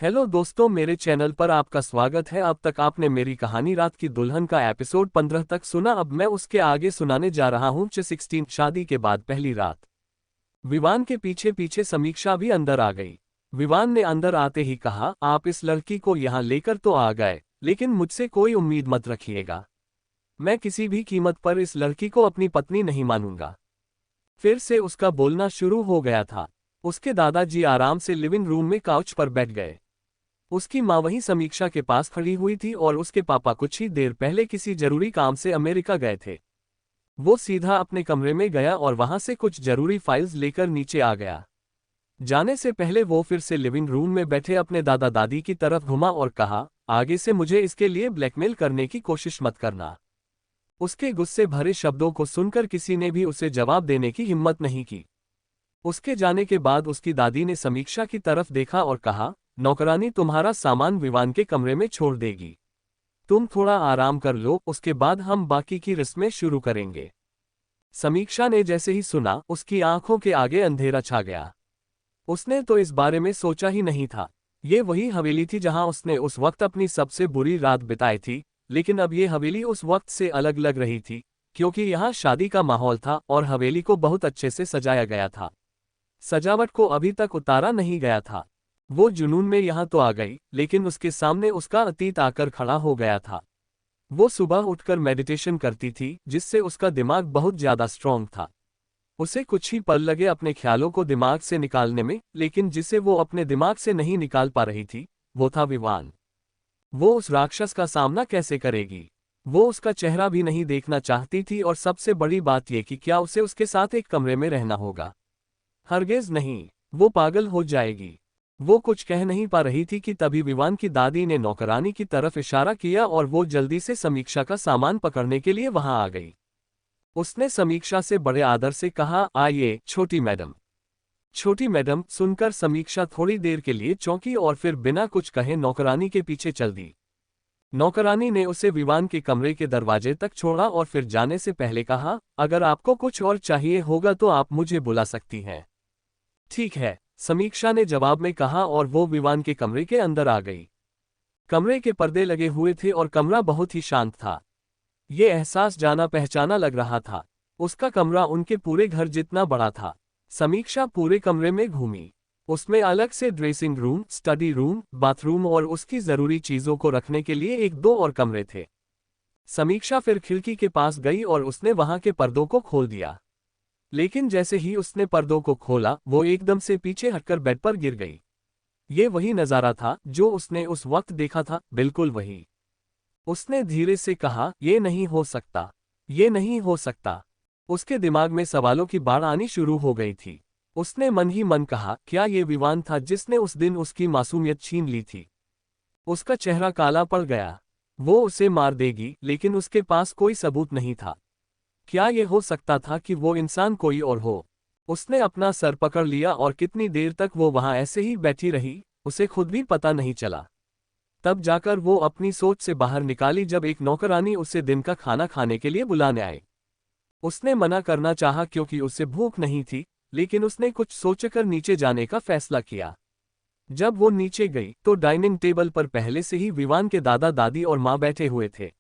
Hello दोस्तों, मेरे channel पर आपका स्वागत है। अब तक आपने मेरी कहानी रात की दुल्हन का एपिसोड 15 तक सुना। अब मैं उसके आगे सुनाने जा रहा हूँ 16 शादी के बाद पहली रात। विवान के पीछे पीछे समीक्षा भी अंदर आ गई। विवान ने अंदर आते ही कहा, आप इस लड़की को यहाँ लेकर तो आ गए, लेकिन मुझसे कोई उम्मीद मत रखिएगा। मैं किसी भी कीमत पर इस लड़की को अपनी पत्नी नहीं मानूंगा। फिर से उसका बोलना शुरू हो गया था। उसके दादाजी आराम से लिविंग रूम में काउच पर बैठ गए। उसकी माँ वहीं समीक्षा के पास खड़ी हुई थी और उसके पापा कुछ ही देर पहले किसी जरूरी काम से अमेरिका गए थे। वो सीधा अपने कमरे में गया और वहां से कुछ जरूरी फाइल्स लेकर नीचे आ गया। जाने से पहले वो फिर से लिविंग रूम में बैठे अपने दादा दादी की तरफ घुमा और कहा, आगे से मुझे इसके लिए ब्लैकमेल करने की कोशिश मत करना। उसके गुस्से भरे शब्दों को सुनकर किसी ने भी उसे जवाब देने की हिम्मत नहीं की। उसके जाने के बाद उसकी दादी ने समीक्षा की तरफ देखा और कहा, नौकरानी तुम्हारा सामान विवान के कमरे में छोड़ देगी। तुम थोड़ा आराम कर लो, उसके बाद हम बाकी की रस्में शुरू करेंगे। समीक्षा ने जैसे ही सुना, उसकी आंखों के आगे अंधेरा छा गया। उसने तो इस बारे में सोचा ही नहीं था। ये वही हवेली थी जहां उसने उस वक्त अपनी सबसे बुरी रात बिताई थी, लेकिन अब ये हवेली उस वक्त से अलग लग रही थी, क्योंकि यहाँ शादी का माहौल था और हवेली को बहुत अच्छे से सजाया गया था। सजावट को अभी तक उतारा नहीं गया था। वो जुनून में यहाँ तो आ गई, लेकिन उसके सामने उसका अतीत आकर खड़ा हो गया था। वो सुबह उठकर मेडिटेशन करती थी, जिससे उसका दिमाग बहुत ज्यादा स्ट्रांग था। उसे कुछ ही पल लगे अपने ख्यालों को दिमाग से निकालने में, लेकिन जिसे वो अपने दिमाग से नहीं निकाल पा रही थी, वो था विवान। वो उस राक्षस का सामना कैसे करेगी? वो उसका चेहरा भी नहीं देखना चाहती थी, और सबसे बड़ी बात यह कि क्या उसे उसके साथ एक कमरे में रहना होगा? हरगिज नहीं, वो पागल हो जाएगी। वो कुछ कह नहीं पा रही थी कि तभी विवान की दादी ने नौकरानी की तरफ इशारा किया और वो जल्दी से समीक्षा का सामान पकड़ने के लिए वहां आ गई। उसने समीक्षा से बड़े आदर से कहा, आइए छोटी मैडम। छोटी मैडम सुनकर समीक्षा थोड़ी देर के लिए चौंकी और फिर बिना कुछ कहे नौकरानी के पीछे चल दी। नौकरानी ने उसे विवान के कमरे के दरवाजे तक छोड़ा और फिर जाने से पहले कहा, अगर आपको कुछ और चाहिए होगा तो आप मुझे बुला सकती हैं। ठीक है, समीक्षा ने जवाब में कहा और वो विवान के कमरे के अंदर आ गई। कमरे के पर्दे लगे हुए थे और कमरा बहुत ही शांत था। ये एहसास जाना पहचाना लग रहा था। उसका कमरा उनके पूरे घर जितना बड़ा था। समीक्षा पूरे कमरे में घूमी। उसमें अलग से dressing room, study room, bathroom और उसकी जरूरी चीजों को रखने के लिए एक दो और कमरे थे। समीक्षा फिर खिड़की के पास गई और उसने वहां के पर्दों को खोल दिया। लेकिन जैसे ही उसने पर्दों को खोला, वो एकदम से पीछे हटकर बेड पर गिर गई। ये वही नजारा था जो उसने उस वक्त देखा था, बिल्कुल वही। उसने धीरे से कहा, ये नहीं हो सकता, ये नहीं हो सकता। उसके दिमाग में सवालों की बाढ़ आनी शुरू हो गई थी। उसने मन ही मन कहा, क्या ये विवान था जिसने उस दिन उसकी मासूमियत छीन ली थी? उसका चेहरा काला पड़ गया। वो उसे मार देगी, लेकिन उसके पास कोई सबूत नहीं था। क्या ये हो सकता था कि वो इंसान कोई और हो? उसने अपना सर पकड़ लिया और कितनी देर तक वो वहां ऐसे ही बैठी रही, उसे खुद भी पता नहीं चला। तब जाकर वो अपनी सोच से बाहर निकाली जब एक नौकरानी उसे दिन का खाना खाने के लिए बुलाने आई। उसने मना करना चाहा क्योंकि उसे भूख नहीं थी, लेकिन उसने कुछ सोचकर नीचे जाने का फैसला किया। जब वो नीचे गई तो डाइनिंग टेबल पर पहले से ही विवान के दादा दादी और माँ बैठे हुए थे।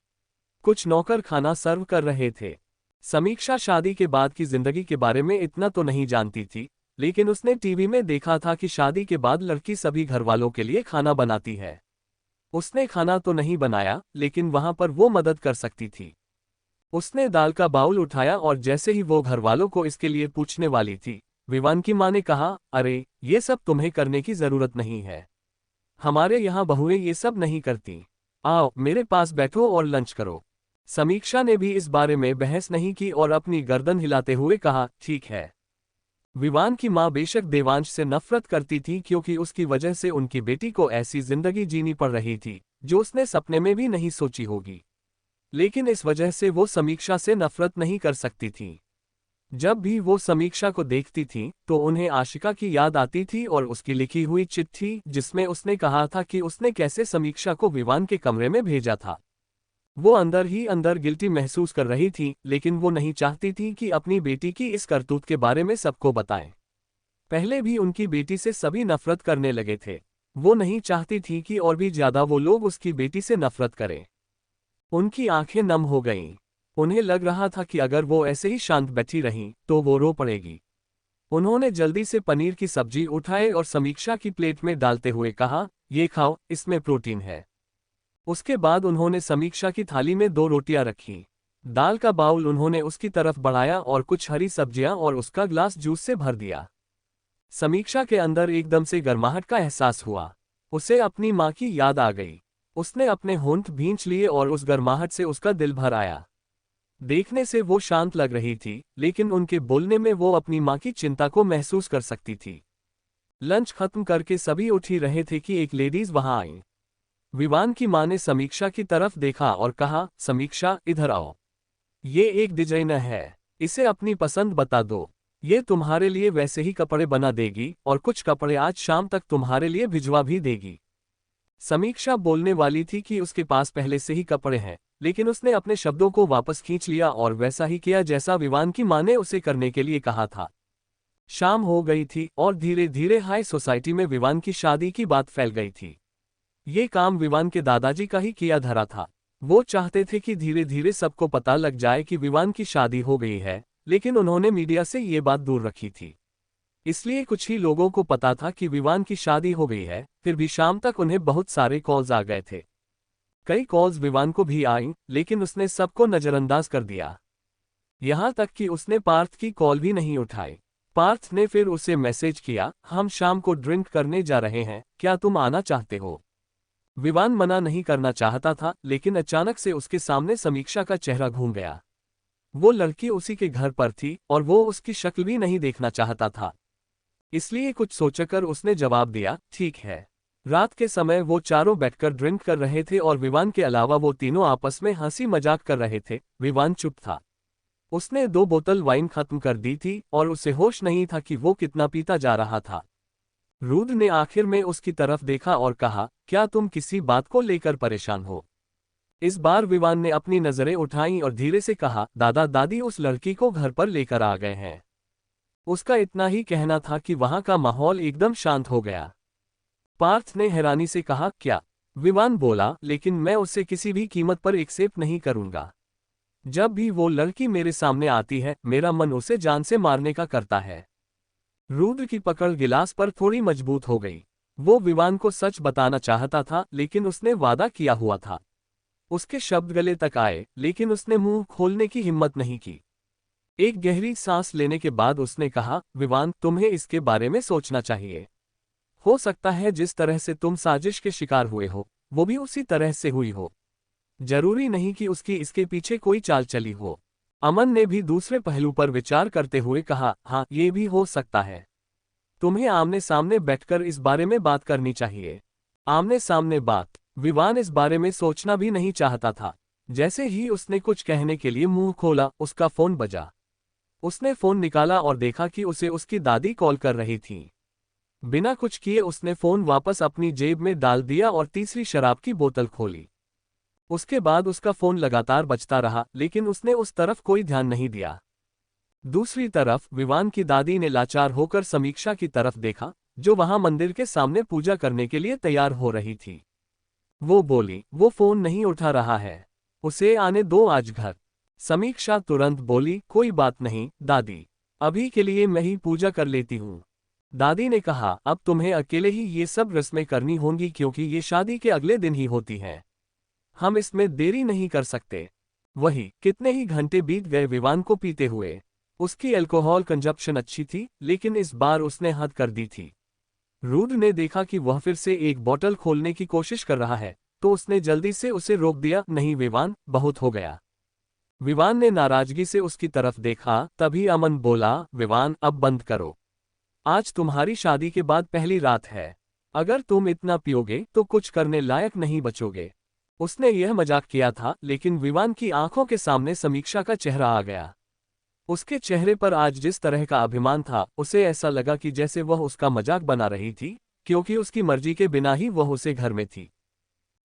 कुछ नौकर खाना सर्व कर रहे थे। समीक्षा शादी के बाद की जिंदगी के बारे में इतना तो नहीं जानती थी, लेकिन उसने टीवी में देखा था कि शादी के बाद लड़की सभी घरवालों के लिए खाना बनाती है। उसने खाना तो नहीं बनाया, लेकिन वहां पर वो मदद कर सकती थी। उसने दाल का बाउल उठाया और जैसे ही वो घरवालों को इसके लिए पूछने वाली थी, विवान की मां ने कहा, अरे ये सब तुम्हें करने की जरूरत नहीं है। हमारे यहाँ बहुएं ये सब नहीं करती। आओ मेरे पास बैठो और लंच करो। समीक्षा ने भी इस बारे में बहस नहीं की और अपनी गर्दन हिलाते हुए कहा, ठीक है। विवान की मां बेशक देवांश से नफरत करती थी, क्योंकि उसकी वजह से उनकी बेटी को ऐसी जिंदगी जीनी पड़ रही थी जो उसने सपने में भी नहीं सोची होगी। लेकिन इस वजह से वो समीक्षा से नफरत नहीं कर सकती थी। जब भी वो समीक्षा को देखती थी तो उन्हें आशिका की याद आती थी और उसकी लिखी हुई चिट्ठी जिसमें उसने कहा था कि उसने कैसे समीक्षा को विवान के कमरे में भेजा था। वो अंदर ही अंदर गिल्टी महसूस कर रही थी, लेकिन वो नहीं चाहती थी कि अपनी बेटी की इस करतूत के बारे में सबको बताएं। पहले भी उनकी बेटी से सभी नफरत करने लगे थे। वो नहीं चाहती थी कि और भी ज्यादा वो लोग उसकी बेटी से नफरत करें। उनकी आंखें नम हो गईं। उन्हें लग रहा था कि अगर वो ऐसे ही शांत बैठी रहीं तो वो रो पड़ेगी। उन्होंने जल्दी से पनीर की सब्जी उठाई और समीक्षा की प्लेट में डालते हुए कहा, ये खाओ, इसमें प्रोटीन है। उसके बाद उन्होंने समीक्षा की थाली में 2 रोटियां रखीं। दाल का बाउल उन्होंने उसकी तरफ बढ़ाया और कुछ हरी सब्जियां और उसका ग्लास जूस से भर दिया। समीक्षा के अंदर एकदम से गर्माहट का एहसास हुआ। उसे अपनी माँ की याद आ गई। उसने अपने होंठ भींच लिए और उस गर्माहट से उसका दिल भर आया। देखने से वो शांत लग रही थी, लेकिन उनके बोलने में वो अपनी माँ की चिंता को महसूस कर सकती थी। लंच खत्म करके सभी उठ ही रहे थे कि एक लेडीज वहां आई। विवान की माँ ने समीक्षा की तरफ देखा और कहा, समीक्षा, इधर आओ। ये एक डिजाइनर है, इसे अपनी पसंद बता दो। ये तुम्हारे लिए वैसे ही कपड़े बना देगी और कुछ कपड़े आज शाम तक तुम्हारे लिए भिजवा भी देगी। समीक्षा बोलने वाली थी कि उसके पास पहले से ही कपड़े हैं, लेकिन उसने अपने शब्दों को वापस खींच लिया और वैसा ही किया जैसा विवान की माँ ने उसे करने के लिए कहा था। शाम हो गई थी और धीरे धीरे हाई सोसाइटी में विवान की शादी की बात फैल गई थी। ये काम विवान के दादाजी का ही किया धरा था। वो चाहते थे कि धीरे धीरे सबको पता लग जाए कि विवान की शादी हो गई है, लेकिन उन्होंने मीडिया से ये बात दूर रखी थी। इसलिए कुछ ही लोगों को पता था कि विवान की शादी हो गई है, फिर भी शाम तक उन्हें बहुत सारे कॉल्स आ गए थे। कई कॉल्स विवान को भी आईं, लेकिन उसने सबको नजरअंदाज कर दिया। यहां तक कि उसने पार्थ की कॉल भी नहीं उठाई। पार्थ ने फिर उसे मैसेज किया, हम शाम को ड्रिंक करने जा रहे हैं, क्या तुम आना चाहते हो? विवान मना नहीं करना चाहता था, लेकिन अचानक से उसके सामने समीक्षा का चेहरा घूम गया। वो लड़की उसी के घर पर थी और वो उसकी शक्ल भी नहीं देखना चाहता था। इसलिए कुछ सोचकर उसने जवाब दिया, ठीक है। रात के समय वो चारों बैठकर ड्रिंक कर रहे थे और विवान के अलावा वो तीनों आपस में हंसी मजाक कर रहे थे। विवान चुप था। उसने 2 बोतल वाइन खत्म कर दी थी और उसे होश नहीं था कि वो कितना पीता जा रहा था। रुद्र ने आखिर में उसकी तरफ देखा और कहा, क्या तुम किसी बात को लेकर परेशान हो? इस बार विवान ने अपनी नजरें उठाईं और धीरे से कहा, दादा दादी उस लड़की को घर पर लेकर आ गए हैं। उसका इतना ही कहना था कि वहां का माहौल एकदम शांत हो गया। पार्थ ने हैरानी से कहा, क्या? विवान बोला, लेकिन मैं उसे किसी भी कीमत पर एक्सेप्ट नहीं करूंगा। जब भी वो लड़की मेरे सामने आती है, मेरा मन उसे जान से मारने का करता है। रुद्र की पकड़ गिलास पर थोड़ी मजबूत हो गई। वो विवान को सच बताना चाहता था, लेकिन उसने वादा किया हुआ था। उसके शब्द गले तक आए, लेकिन उसने मुंह खोलने की हिम्मत नहीं की। एक गहरी सांस लेने के बाद उसने कहा, विवान, तुम्हें इसके बारे में सोचना चाहिए। हो सकता है जिस तरह से तुम साजिश के शिकार हुए हो, वो भी उसी तरह से हुई हो। जरूरी नहीं कि उसकी इसके पीछे कोई चाल चली हो। अमन ने भी दूसरे पहलू पर विचार करते हुए कहा, हाँ, ये भी हो सकता है। तुम्हें आमने सामने बैठकर इस बारे में बात करनी चाहिए। आमने सामने बात। विवान इस बारे में सोचना भी नहीं चाहता था। जैसे ही उसने कुछ कहने के लिए मुंह खोला, उसका फोन बजा। उसने फोन निकाला और देखा कि उसे उसकी दादी कॉल कर रही थी। बिना कुछ किए उसने फोन वापस अपनी जेब में डाल दिया और तीसरी शराब की बोतल खोली। उसके बाद उसका फोन लगातार बजता रहा, लेकिन उसने उस तरफ कोई ध्यान नहीं दिया। दूसरी तरफ विवान की दादी ने लाचार होकर समीक्षा की तरफ देखा, जो वहां मंदिर के सामने पूजा करने के लिए तैयार हो रही थी। वो बोली, वो फोन नहीं उठा रहा है, उसे आने दो आज घर। समीक्षा तुरंत बोली, कोई बात नहीं दादी, अभी के लिए मैं ही पूजा कर लेती हूँ। दादी ने कहा, अब तुम्हें अकेले ही ये सब रस्में करनी होंगी क्योंकि ये शादी के अगले दिन ही होती हैं। हम इसमें देरी नहीं कर सकते। वही कितने ही घंटे बीत गए विवान को पीते हुए। उसकी अल्कोहल कंजप्शन अच्छी थी, लेकिन इस बार उसने हद कर दी थी। रुद्र ने देखा कि वह फिर से एक बोतल खोलने की कोशिश कर रहा है, तो उसने जल्दी से उसे रोक दिया, नहीं विवान, बहुत हो गया। विवान ने नाराजगी से उसकी तरफ देखा, तभी अमन बोला, विवान, अब बंद करो। आज तुम्हारी शादी के बाद पहली रात है। अगर तुम इतना पियोगे तो कुछ करने लायक नहीं बचोगे। उसने यह मजाक किया था, लेकिन विवान की आंखों के सामने समीक्षा का चेहरा आ गया। उसके चेहरे पर आज जिस तरह का अभिमान था, उसे ऐसा लगा कि जैसे वह उसका मजाक बना रही थी, क्योंकि उसकी मर्जी के बिना ही वह उसे घर में थी।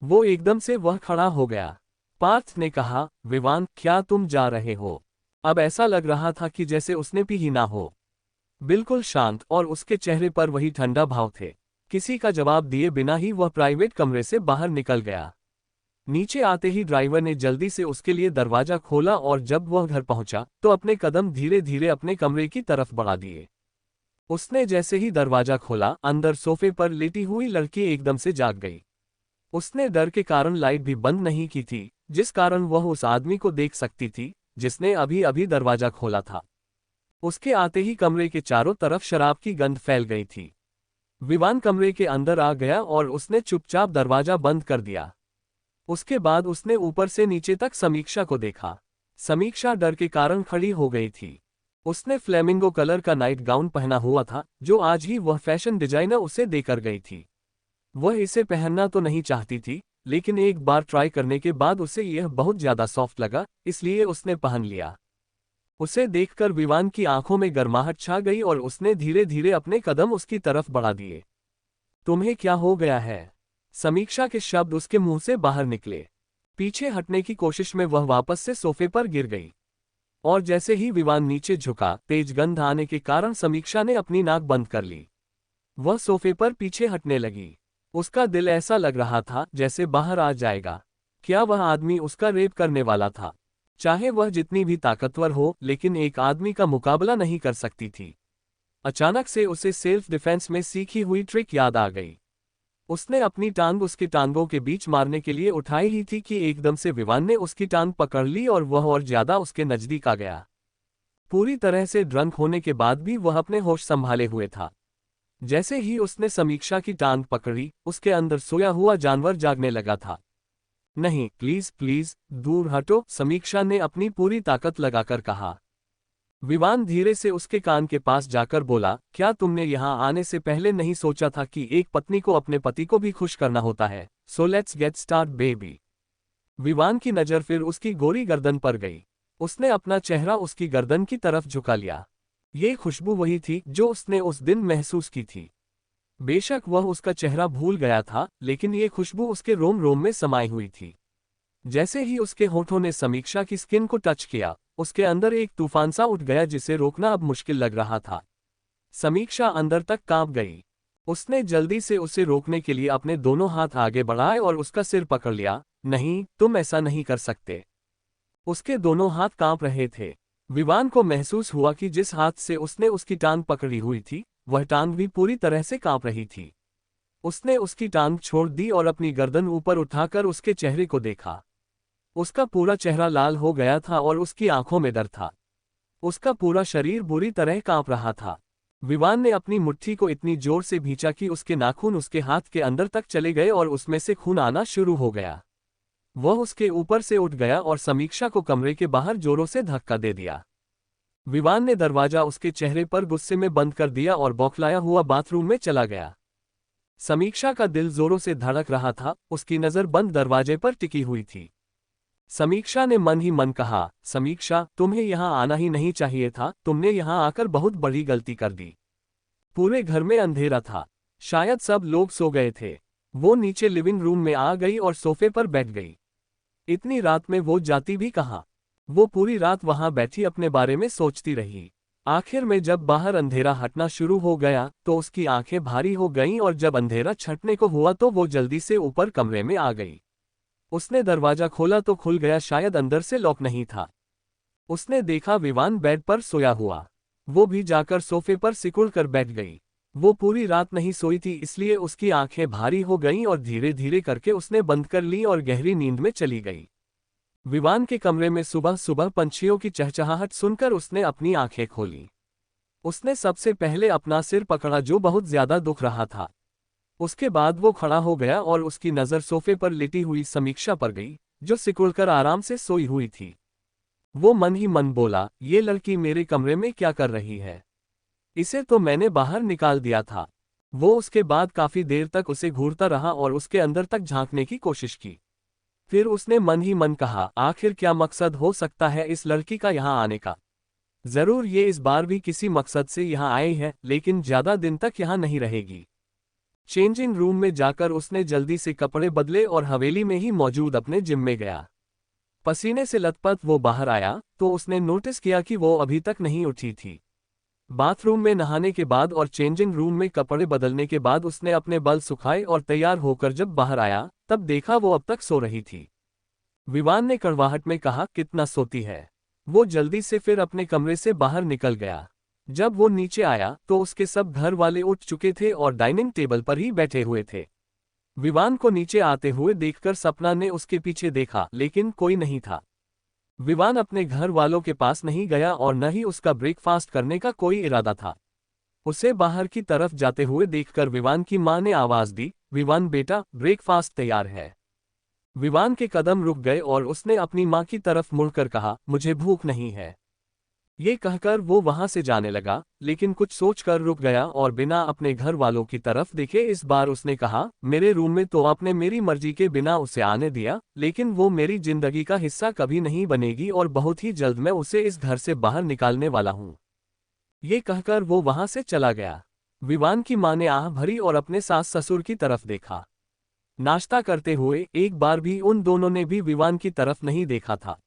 वो एकदम से वह खड़ा हो गया। पार्थ ने कहा, विवान, क्या तुम जा रहे हो? अब ऐसा लग रहा था कि जैसे उसने पी ही ना हो। बिल्कुल शांत, और उसके चेहरे पर वही ठंडा भाव थे। किसी का जवाब दिए बिना ही वह प्राइवेट कमरे से बाहर निकल गया। नीचे आते ही ड्राइवर ने जल्दी से उसके लिए दरवाजा खोला और जब वह घर पहुंचा तो अपने कदम धीरे धीरे अपने कमरे की तरफ बढ़ा दिए। उसने जैसे ही दरवाजा खोला, अंदर सोफे पर लेटी हुई लड़की एकदम से जाग गई। उसने डर के कारण लाइट भी बंद नहीं की थी, जिस कारण वह उस आदमी को देख सकती थी जिसने अभी अभी दरवाजा खोला था। उसके आते ही कमरे के चारों तरफ शराब की गंध फैल गई थी। विवान कमरे के अंदर आ गया और उसने चुपचाप दरवाजा बंद कर दिया। उसके बाद उसने ऊपर से नीचे तक समीक्षा को देखा। समीक्षा डर के कारण खड़ी हो गई थी। उसने फ्लेमिंगो कलर का नाइट गाउन पहना हुआ था जो आज ही वह फैशन डिजाइनर उसे देकर गई थी। वह इसे पहनना तो नहीं चाहती थी, लेकिन एक बार ट्राई करने के बाद उसे यह बहुत ज्यादा सॉफ्ट लगा, इसलिए उसने पहन लिया। उसे देखकर विवान की आंखों में गर्माहट छा गई और उसने धीरे धीरे अपने कदम उसकी तरफ बढ़ा दिए। तुम्हें क्या हो गया है? समीक्षा के शब्द उसके मुंह से बाहर निकले। पीछे हटने की कोशिश में वह वापस से सोफे पर गिर गई और जैसे ही विवान नीचे झुका, तेज गंध आने के कारण समीक्षा ने अपनी नाक बंद कर ली। वह सोफे पर पीछे हटने लगी। उसका दिल ऐसा लग रहा था जैसे बाहर आ जाएगा। क्या वह आदमी उसका रेप करने वाला था? चाहे वह जितनी भी ताकतवर हो, लेकिन एक आदमी का मुकाबला नहीं कर सकती थी। अचानक से उसे सेल्फ डिफेंस में सीखी हुई ट्रिक याद आ गई। उसने अपनी टांग उसकी टांगों के बीच मारने के लिए उठाई ही थी कि एकदम से विवान ने उसकी टांग पकड़ ली और वह और ज्यादा उसके नजदीक आ गया। पूरी तरह से ड्रंक होने के बाद भी वह अपने होश संभाले हुए था। जैसे ही उसने समीक्षा की टांग पकड़ी, उसके अंदर सोया हुआ जानवर जागने लगा था। नहीं, प्लीज प्लीज दूर हटो, समीक्षा ने अपनी पूरी ताकत लगाकर कहा। विवान धीरे से उसके कान के पास जाकर बोला, क्या तुमने यहाँ आने से पहले नहीं सोचा था कि एक पत्नी को अपने पति को भी खुश करना होता है? So let's get start baby. Vivaan की नजर फिर उसकी गोरी गर्दन पर गई। उसने अपना चेहरा उसकी गर्दन की तरफ झुका लिया। ये खुशबू वही थी जो उसने उस दिन महसूस की थी। बेशक वह उसका चेहरा भूल गया था, लेकिन ये खुशबू उसके रोम रोम में समाई हुई थी। जैसे ही उसके होठों ने समीक्षा की स्किन को टच किया, उसके अंदर एक तूफान सा उठ गया जिसे रोकना अब मुश्किल लग रहा था। समीक्षा अंदर तक कांप गई। उसने जल्दी से उसे रोकने के लिए अपने दोनों हाथ आगे बढ़ाए और उसका सिर पकड़ लिया। नहीं, तुम ऐसा नहीं कर सकते। उसके दोनों हाथ कांप रहे थे। विवान को महसूस हुआ कि जिस हाथ से उसने उसकी टांग पकड़ी हुई थी, वह टांग भी पूरी तरह से कांप रही थी। उसने उसकी टांग छोड़ दी और अपनी गर्दन ऊपर उठाकर उसके चेहरे को देखा। उसका पूरा चेहरा लाल हो गया था और उसकी आंखों में डर था। उसका पूरा शरीर बुरी तरह कांप रहा था। विवान ने अपनी मुट्ठी को इतनी जोर से भींचा कि उसके नाखून उसके हाथ के अंदर तक चले गए और उसमें से खून आना शुरू हो गया। वह उसके ऊपर से उठ गया और समीक्षा को कमरे के बाहर जोरों से धक्का दे दिया। विवान ने दरवाजा उसके चेहरे पर गुस्से में बंद कर दिया और बौखलाया हुआ बाथरूम में चला गया। समीक्षा का दिल जोरों से धड़क रहा था, उसकी नजर बंद दरवाजे पर टिकी हुई थी। समीक्षा ने मन ही मन कहा, समीक्षा, तुम्हें यहाँ आना ही नहीं चाहिए था, तुमने यहाँ आकर बहुत बड़ी गलती कर दी। पूरे घर में अंधेरा था, शायद सब लोग सो गए थे। वो नीचे लिविंग रूम में आ गई और सोफे पर बैठ गई। इतनी रात में वो जाती भी कहाँ? वो पूरी रात वहां बैठी अपने बारे में सोचती रही। आखिर में जब बाहर अंधेरा हटना शुरू हो गया तो उसकी आंखें भारी हो गईं और जब अंधेरा छटने को हुआ तो वो जल्दी से ऊपर कमरे में आ गई। उसने दरवाजा खोला तो खुल गया, शायद अंदर से लॉक नहीं था। उसने देखा विवान बेड पर सोया हुआ। वो भी जाकर सोफे पर सिकुड़ कर बैठ गई। वो पूरी रात नहीं सोई थी, इसलिए उसकी आंखें भारी हो गईं और धीरे धीरे करके उसने बंद कर ली और गहरी नींद में चली गई। विवान के कमरे में सुबह सुबह पंछियों की चहचहाहट सुनकर उसने अपनी आंखें खोली। उसने सबसे पहले अपना सिर पकड़ा जो बहुत ज्यादा दुख रहा था। उसके बाद वो खड़ा हो गया और उसकी नज़र सोफे पर लेटी हुई समीक्षा पर गई, जो सिकुड़कर आराम से सोई हुई थी। वो मन ही मन बोला, ये लड़की मेरे कमरे में क्या कर रही है? इसे तो मैंने बाहर निकाल दिया था। वो उसके बाद काफी देर तक उसे घूरता रहा और उसके अंदर तक झांकने की कोशिश की। फिर उसने मन ही मन कहा, आखिर क्या मकसद हो सकता है इस लड़की का यहाँ आने का? जरूर ये इस बार भी किसी मकसद से यहाँ आई है, लेकिन ज्यादा दिन तक यहाँ नहीं रहेगी। चेंजिंग रूम में जाकर उसने जल्दी से कपड़े बदले और हवेली में ही मौजूद अपने जिम में गया। पसीने से लथपथ वो बाहर आया तो उसने नोटिस किया कि वो अभी तक नहीं उठी थी। बाथरूम में नहाने के बाद और चेंजिंग रूम में कपड़े बदलने के बाद उसने अपने बाल सुखाए और तैयार होकर जब बाहर आया तब देखा वो अब तक सो रही थी। विवान ने कड़वाहट में कहा, कितना सोती है। वो जल्दी से फिर अपने कमरे से बाहर निकल गया। जब वो नीचे आया तो उसके सब घर वाले उठ चुके थे और डाइनिंग टेबल पर ही बैठे हुए थे। विवान को नीचे आते हुए देखकर सपना ने उसके पीछे देखा लेकिन कोई नहीं था। विवान अपने घर वालों के पास नहीं गया और न ही उसका ब्रेकफास्ट करने का कोई इरादा था। उसे बाहर की तरफ जाते हुए देखकर विवान की मां ने आवाज दी, विवान बेटा, ब्रेकफास्ट तैयार है। विवान के कदम रुक गए और उसने अपनी मां की तरफ मुड़कर कहा, मुझे भूख नहीं है। ये कहकर वो वहां से जाने लगा, लेकिन कुछ सोचकर रुक गया और बिना अपने घर वालों की तरफ देखे इस बार उसने कहा, मेरे रूम में तो आपने मेरी मर्जी के बिना उसे आने दिया, लेकिन वो मेरी जिंदगी का हिस्सा कभी नहीं बनेगी और बहुत ही जल्द मैं उसे इस घर से बाहर निकालने वाला हूँ। ये कहकर वो वहां से चला गया। विवान की मां ने आह भरी और अपने सास ससुर की तरफ देखा। नाश्ता करते हुए एक बार भी उन दोनों ने भी विवान की तरफ नहीं देखा था।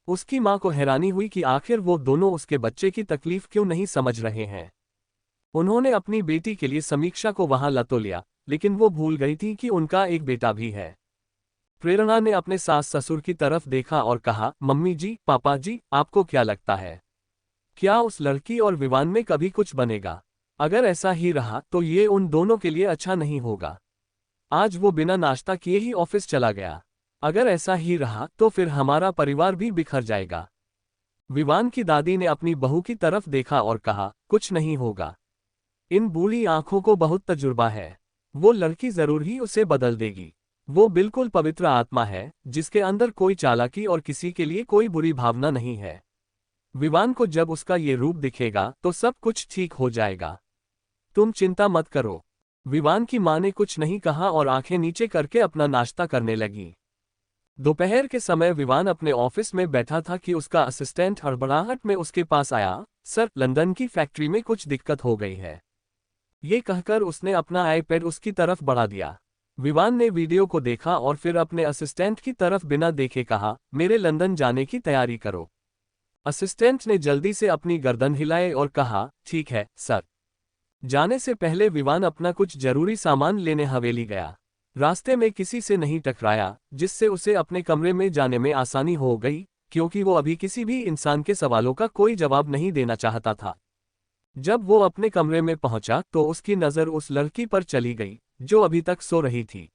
उसकी मां को हैरानी हुई कि आखिर वो दोनों उसके बच्चे की तकलीफ क्यों नहीं समझ रहे हैं। उन्होंने अपनी बेटी के लिए समीक्षा को वहां ला तो लिया, लेकिन वो भूल गई थी कि उनका एक बेटा भी है। प्रेरणा ने अपने सास ससुर की तरफ देखा और कहा, मम्मी जी, पापा जी, आपको क्या लगता है, क्या उस लड़की और विवान में कभी कुछ बनेगा? अगर ऐसा ही रहा तो ये उन दोनों के लिए अच्छा नहीं होगा। आज वो बिना नाश्ता किए ही ऑफिस चला गया। अगर ऐसा ही रहा तो फिर हमारा परिवार भी बिखर जाएगा। विवान की दादी ने अपनी बहू की तरफ देखा और कहा, कुछ नहीं होगा। इन बूढ़ी आंखों को बहुत तजुर्बा है। वो लड़की जरूर ही उसे बदल देगी। वो बिल्कुल पवित्र आत्मा है जिसके अंदर कोई चालाकी और किसी के लिए कोई बुरी भावना नहीं है। विवान को जब उसका ये रूप दिखेगा तो सब कुछ ठीक हो जाएगा। तुम चिंता मत करो। विवान की मां ने कुछ नहीं कहा और आंखें नीचे करके अपना नाश्ता करने लगी। दोपहर के समय विवान अपने ऑफिस में बैठा था कि उसका असिस्टेंट हड़बड़ाहट में उसके पास आया, सर, लंदन की फैक्ट्री में कुछ दिक्कत हो गई है। ये कहकर उसने अपना आईपैड उसकी तरफ बढ़ा दिया। विवान ने वीडियो को देखा और फिर अपने असिस्टेंट की तरफ बिना देखे कहा, मेरे लंदन जाने की तैयारी करो। असिस्टेंट ने जल्दी से अपनी गर्दन हिलाई और कहा, ठीक है सर। जाने से पहले विवान अपना कुछ जरूरी सामान लेने हवेली गया। रास्ते में किसी से नहीं टकराया, जिससे उसे अपने कमरे में जाने में आसानी हो गई, क्योंकि वो अभी किसी भी इंसान के सवालों का कोई जवाब नहीं देना चाहता था। जब वो अपने कमरे में पहुंचा तो उसकी नज़र उस लड़की पर चली गई जो अभी तक सो रही थी।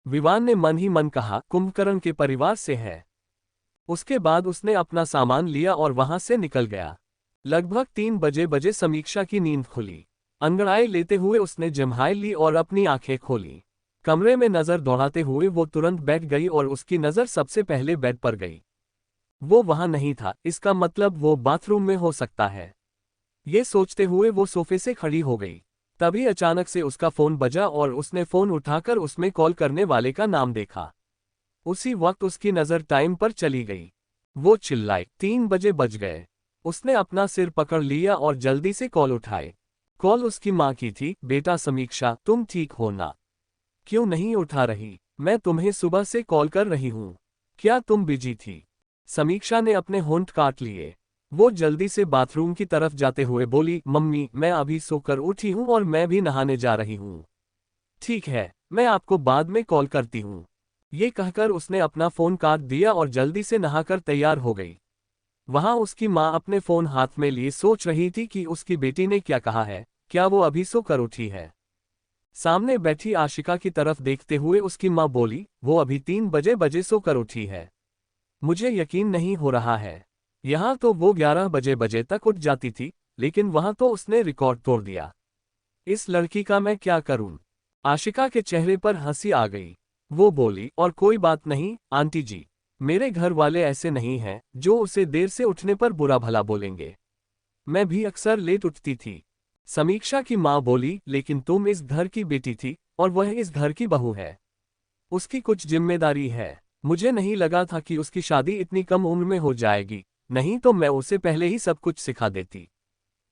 विवान ने मन ही मन कहा, कुंभकर्ण के परिवार से है। उसके बाद उसने अपना सामान लिया और वहां से निकल गया। लगभग 3 बजे समीक्षा की नींद खुली। अंगड़ाई लेते हुए उसने जम्हाई ली और अपनी आंखें खोली। कमरे में नजर दौड़ाते हुए वो तुरंत बैठ गई और उसकी नजर सबसे पहले बेड पर गई। वो वहां नहीं था, इसका मतलब वो बाथरूम में हो सकता है। ये सोचते हुए वो सोफे से खड़ी हो गई। तभी अचानक से उसका फोन बजा और उसने फोन उठाकर उसमें कॉल करने वाले का नाम देखा। उसी वक्त उसकी नजर टाइम पर चली गई। वो चिल्लाई, 3 बजे बज गए। उसने अपना सिर पकड़ लिया और जल्दी से कॉल उठाए। कॉल उसकी मां की थी, बेटा समीक्षा, तुम ठीक हो ना? क्यों नहीं उठा रही? मैं तुम्हें सुबह से कॉल कर रही हूं। क्या तुम बिजी थी? समीक्षा ने अपने होंठ काट लिए। वो जल्दी से बाथरूम की तरफ जाते हुए बोली, मम्मी, मैं अभी सोकर उठी हूं और मैं भी नहाने जा रही हूं। ठीक है, मैं आपको बाद में कॉल करती हूं। ये कहकर उसने अपना फोन काट दिया और जल्दी से नहाकर तैयार हो गई। वहां उसकी मां अपने फोन हाथ में लिए सोच रही थी कि उसकी बेटी ने क्या कहा है, क्या वो अभी सोकर उठी है। सामने बैठी आशिका की तरफ देखते हुए उसकी मां बोली, वो अभी 3 बजे सोकर उठी है। मुझे यकीन नहीं हो रहा है। यहाँ तो वो 11 बजे तक उठ जाती थी, लेकिन वहां तो उसने रिकॉर्ड तोड़ दिया। इस लड़की का मैं क्या करूं? आशिका के चेहरे पर हंसी आ गई। वो बोली, और कोई बात नहीं आंटी जी, मेरे घर वाले ऐसे नहीं हैं जो उसे देर से उठने पर बुरा भला बोलेंगे। मैं भी अक्सर लेट उठती थी। समीक्षा की मां बोली, लेकिन तुम इस घर की बेटी थी और वह इस घर की बहू है। उसकी कुछ जिम्मेदारी है। मुझे नहीं लगा था कि उसकी शादी इतनी कम उम्र में हो जाएगी, नहीं तो मैं उसे पहले ही सब कुछ सिखा देती।